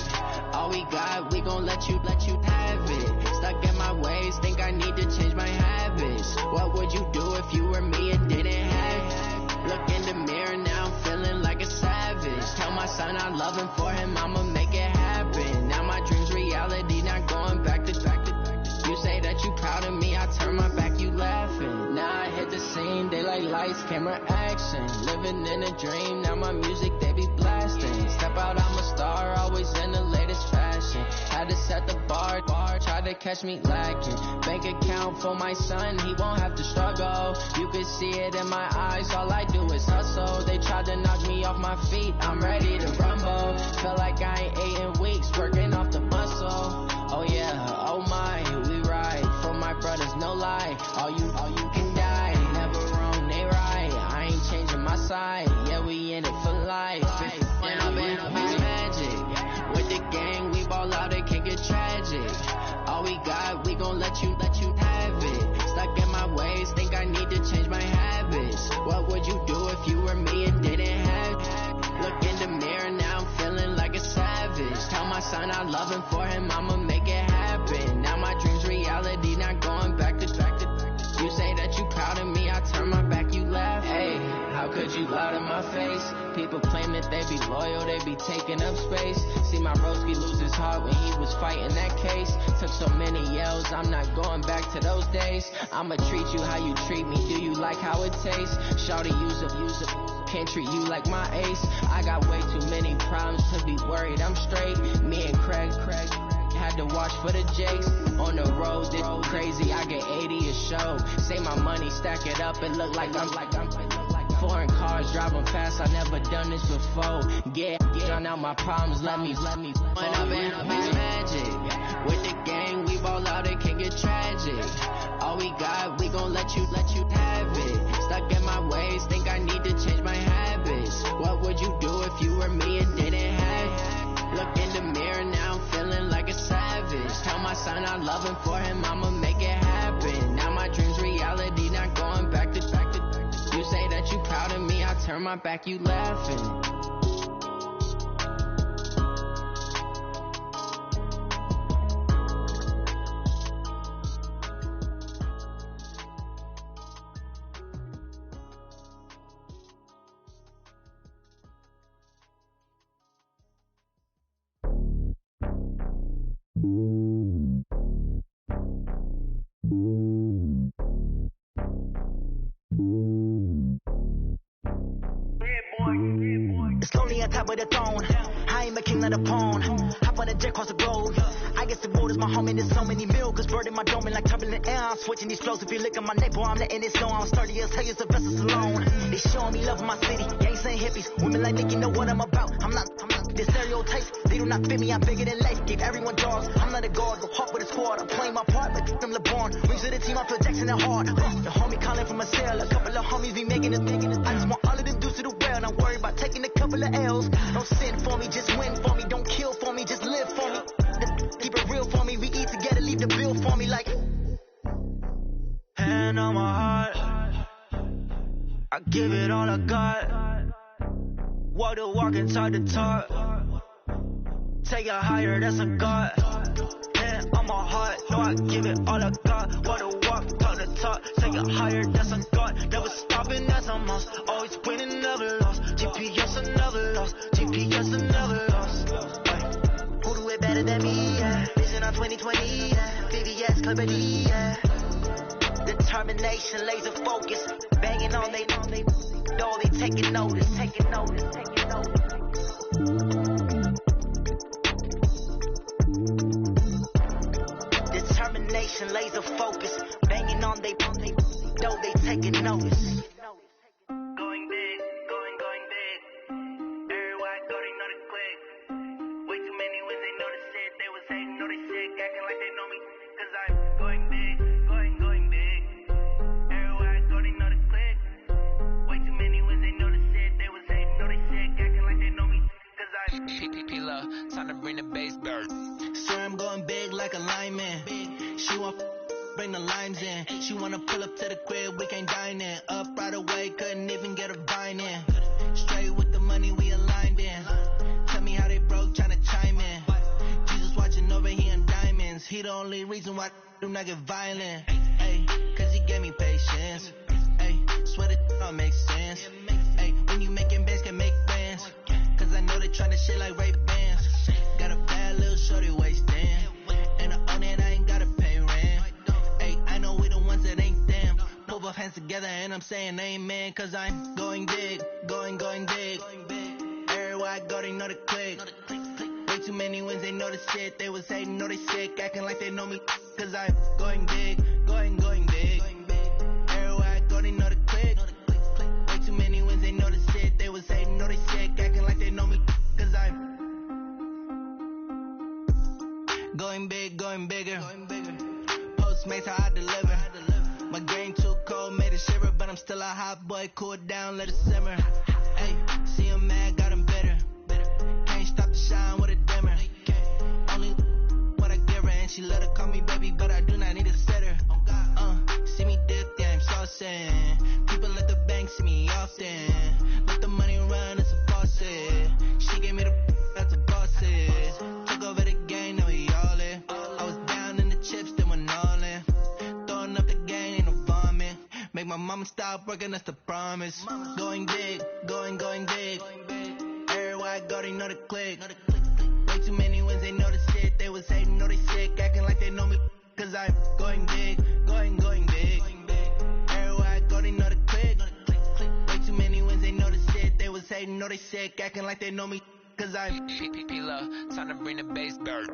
All we got, we gon' let you have it. Stuck in my ways, think I need to change my habits. What would you do if you were me and didn't have it? Look in the mirror, now I'm feeling like a savage. Tell my son I love him, for him I'ma make it happen. Now my dream's reality, not going back to. You say that you proud of me, I turn my back, you laughing. Now I hit the scene, daylight lights, camera action. Living in a dream, now my music they be blasting. Step out, I'm a star, always in the latest fashion. catch me lacking. Bank account for my son, he won't have to struggle. You can see it in my eyes, all I do is hustle. They tried to knock me off my feet, I'm ready to rumble. Feel like I ain't ate in weeks, working off the muscle. Oh yeah, oh my, we ride for my brothers, no lie. All you can die, never wrong, they right. I ain't changing my side, yeah, we in it for life. And I've been magic. With the gang, we ball out, it can get tragic. All we got, we gon' let you have it. Stuck in my ways, think I need to change my habits. What would you do if you were me and didn't have it? Look in the mirror, now I'm feeling like a savage. Tell my son I love him, for him I'ma make it happen. Now my dream's reality, not going back to. You say that you proud of me, I turn my back, you laugh. Hey, how could you lie to my face? People claim that they be loyal, they be taking up space. See my broski lose his heart when he was fighting that case. Took so many yells, I'm not going back to those days. I'ma treat you how you treat me, do you like how it tastes? Shawty, use it, can't treat you like my ace. I got way too many problems to be worried, I'm straight. Me and Craig had to watch for the Jakes. On the road, this crazy, I get 80 a show. Say my money, stack it up, and look like I'm foreign cars, driving fast, I never done this before. Get drown out my problems, let me When I've been magic. With the gang, we ball out, it can get tragic. All we got, we gon' let you have it. Stuck in my ways, think I need to change my habits. What would you do if you were me and didn't have it? Look in the mirror, now I'm feeling like a savage. Tell my son I love him, for him I'ma make it happen. Now my dream's reality, not going back to. You say that you proud of me, I turn my back, you laughing. It's lonely on top of the throne. I ain't a king of the pawn. Hop on a jet across the globe. I guess the road is my home and there's so many milk. Bird in my dome and like turbulent air. I'm switching these flows. If you look at my neck, boy, I'm letting it slow. I'm sturdy as hell, it's the vessels alone. They showing me love in my city. Gangs and hippies. Women like Nick, you know what I'm about. I'm not the stereotypes. They do not fit me. I'm bigger than life. Gave everyone dogs. I'm not a guard. Go hard with a squad. I'm playing my part like them LeBron. Rings of the team. I feel Jackson and hard. The homie calling from a cell. A couple of homies be making it. I just want all of them dudes to the well. Not worry about taking a couple of L's. Don't sin for me, just win for me. Don't kill for me, just live for me. Keep it real for me. We eat together, leave the bill for me like. Hand on my heart, I give it all I got. Walk the walk and talk the talk. Take it higher, that's a God. Hand on my heart, no, I give it all I got. Walk the walk, talk the talk. Take it higher, that's a God. Never stopping, that's a must. Always winning, never lost. GPS, I never lost. GPS, I never lost. Who do it better than me? Yeah. Vision on 2020. Yeah. VVS, Clippity. Yeah. Determination, laser focus. Banging on they door, they taking notice. Determination, laser focus. Banging on they door, they taking notice. Going big, going big. Everywhere I go, they know the click. Way too many when they know the shit. They was hating, know they sick, acting like they know me. Cause I'm going big, going big. Everywhere I go, they know the click. Way too many when they know the shit. They was hating, know they sick, acting like they know me. Cause I'm P-Love, time to bring the bass bird. Sir, I'm going big like a lineman. She want bring the lines in. She wanna pull up to the crib, we can't dine in. Up right away, couldn't even get a vine in. Straight with the money we aligned in. Tell me how they broke, tryna chime in. Jesus watching over here in diamonds. He the only reason why I do not get violent. Ay, cause he gave me patience. Ay, swear that all makes sense. Ay, when you making bands, can make bands. Cause I know they tryna shit like Ray Bans. Got a bad little shorty wasting. And I own it, I ain't gotta pay rent. Ay, I know we the ones that ain't them. Move our hands together and I'm saying amen. Cause I'm going big, going big. Everywhere I go, they know the click. Way too many wins, they know the shit. They was hating, know they sick, acting like they know me. Cause I'm going big, going big. Everywhere I go, they know the click. Way too many wins, they know the shit. They was hating, know they sick, acting like they know me. Cause I'm going big, going bigger. Postmates, how I deliver. My game too cold, made it shiver, but I'm still a hot boy. Cool it down, let it simmer. Hey, see him mad, got him bitter. Can't stop the shine with a dimmer. Only what I give her, and she let her call me baby, but I do not need a sitter. See me dip, yeah, I'm saucing. People at the bank see me often. Let the money run, it's a faucet. She gave me the that's a bosses. Took over the game, now we all in. I was down in the chips, then went all in. Throwing up the game, ain't no vomit. Make my mama stop working, that's the promise. Going big, going big. Everywhere I go, they know the click. Way too many wins, they know the shit. They was hating, know they sick, acting like they know me. Cause I'm going big, going big. Everywhere I go, they know the click. Way too many wins, they know the shit. They was hating, know they sick, acting like they know me. Cause I'm P-Love, time to bring the bass back.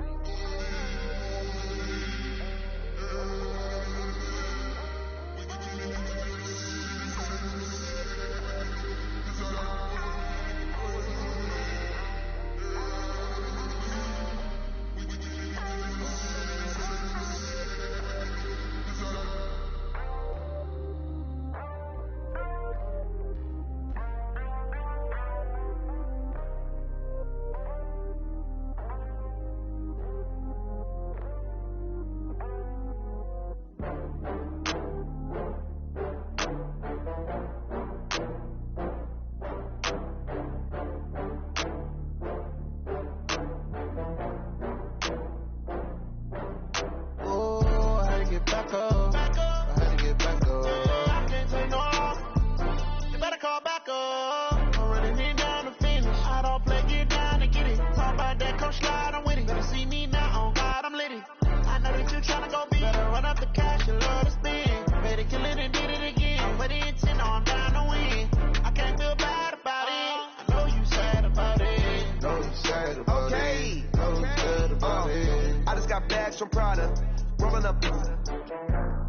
From Prada, rolling up.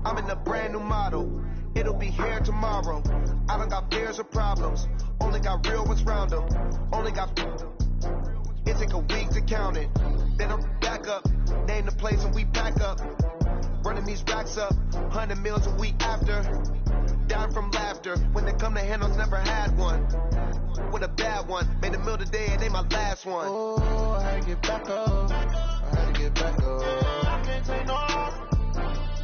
I'm in a brand new model. It'll be here tomorrow. I don't got fears or problems. Only got real ones round them. Only got. It take a week to count it. Then I'm back up. Name the place and we pack up. Running these racks up. 100 meals a week after. Down from laughter. When they come to handles, never had one. With a bad one. Made a meal today and they my last one. Oh, I had to get back up. I had to get back up. I can't take no off.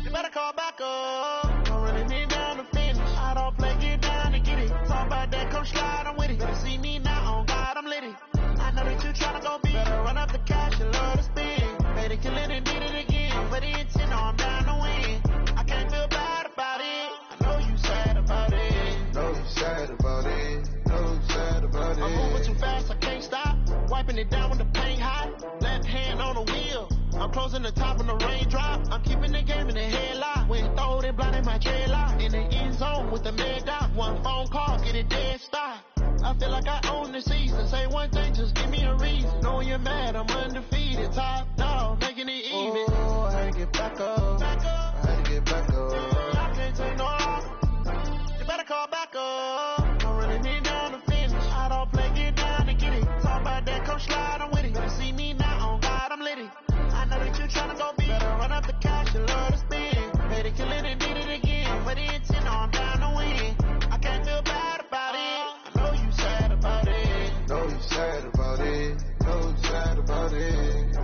You better call back up. I'm running me down to finish. I don't play, get down to get it. Talk about that, come slide, I'm with it. Better see me now, on God, I'm lit it. I know that you tryna go big. Better run up the cash and love to spend. Made it, kill it, and did it again. But the intent, no, I'm down to win. I can't feel bad about it. I know you sad about it. Know you sad about it. Know you sad about it. I'm moving too fast, I can't stop. Wiping it down when the paint hot. Left hand on the wheel. I'm closing the top when the raindrop. I'm keeping the game in the headlock. When throwed and blinded my dreadlock. In the end zone with the mad dot. One phone call, get it dead stop. I feel like I own the season. Say one thing, just give me a reason. Knowing you're mad, I'm undefeated. Top dog, making it even. Oh, I had to get back up. I had to get back up. I can't take no off. You better call back up. I'm running me down to finish. I don't play, get down to get it. Talk about that, come slide, I'm with it. Better see me now, on God, I'm lit it. I know that you tryna go big. Better run up the cash and love to spend. Made it, kill it, and did it again. But the intent, no, I'm down to win. I can't feel bad about it. I know you sad about it. Know you sad about it. Know you sad about it.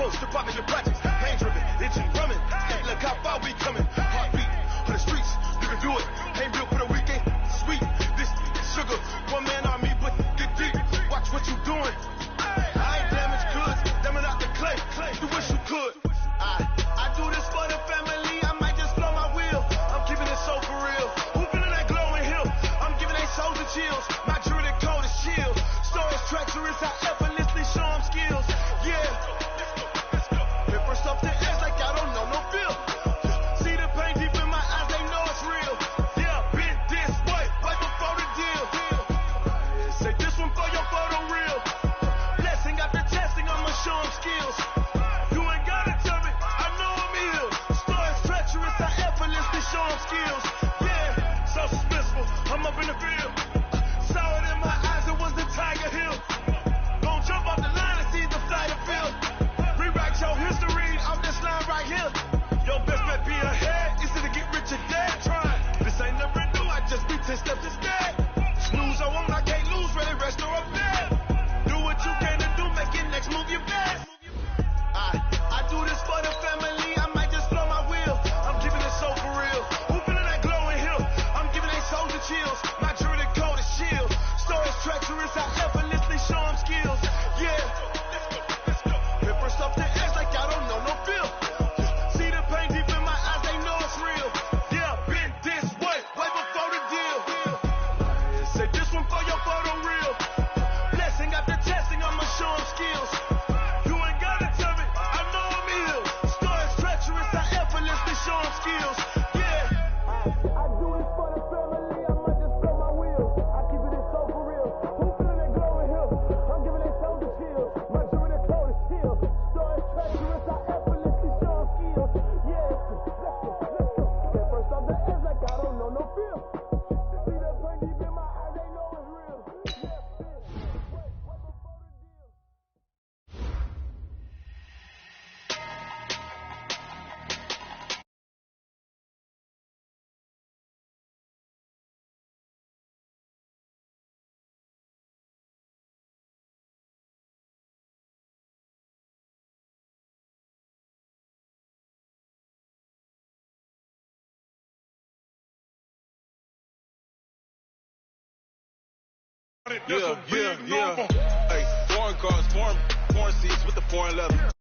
road, strip out in the projects. Pain driven, engine drumming. Hey, look how far we coming. Heartbeat on the streets, you can do it. Ain't built for the weekend. Sweet, this sugar. One man army, but get deep. Watch what you doing. I ain't damaged goods, damn it out the clay. You wish you could. I do this for the family. I might just blow my wheel. I'm keeping it so for real. Who feeling that glowing hill? I'm giving they souls and chills. My jewelry cold as shield. Stories treacherous, I effortlessly show them skills. Yeah. Hit first off the edge like I don't know no feel. See the pain deep in my eyes, they know it's real. Yeah, been this way, right before the deal. Say this one for your photo reel. Blessing after testing, I'ma show them skills. You ain't gotta tell me, I know I'm ill. Stories treacherous, I effortlessly show them skills. Yeah, so suspenseful, I'm up in the field. Saw it in my eyes, it was the Tiger Hill. Gon' jump off the line and see the flight of field. Rewrite your history off this line right here. Your best bet be ahead, easy to get rich or dead. Trying, this ain't never new, I just be 10 steps instead. Snooze I won't, I can't lose, ready, rest or up there. Do what you can to do, make your next move your best. I do this for the family, I might just blow my wheel. I'm giving it so for real. Who feeling that glowing hill? I'm giving they souls and chills. My jewelry cold as shield. Stories treacherous, I effortlessly show them skills. Yeah. Hit first off the edge like I don't know no feel. See the pain deep in my eyes, they know it's real. Yeah, been this way, way before the deal. Say this one for your photo reel. Blessing after testing, I'ma show them skills. You ain't gotta tell me, I know I'm ill. Stories treacherous, I effortlessly show them skills. Yeah. I do this for the family, I might just blow my wheel. I keep it so for real. Who feeling that glowing hill? I'm giving they souls and chills. My jewelry cold as steel. Stories treacherous, I effortlessly show them skills. Yeah. Let's go. Get first off the edge like I don't know no feel. See the pain deep in my eyes, they know it's real. Yeah. Wait before the deal. Yeah. Hey, foreign cars, foreign seats with the foreign leather.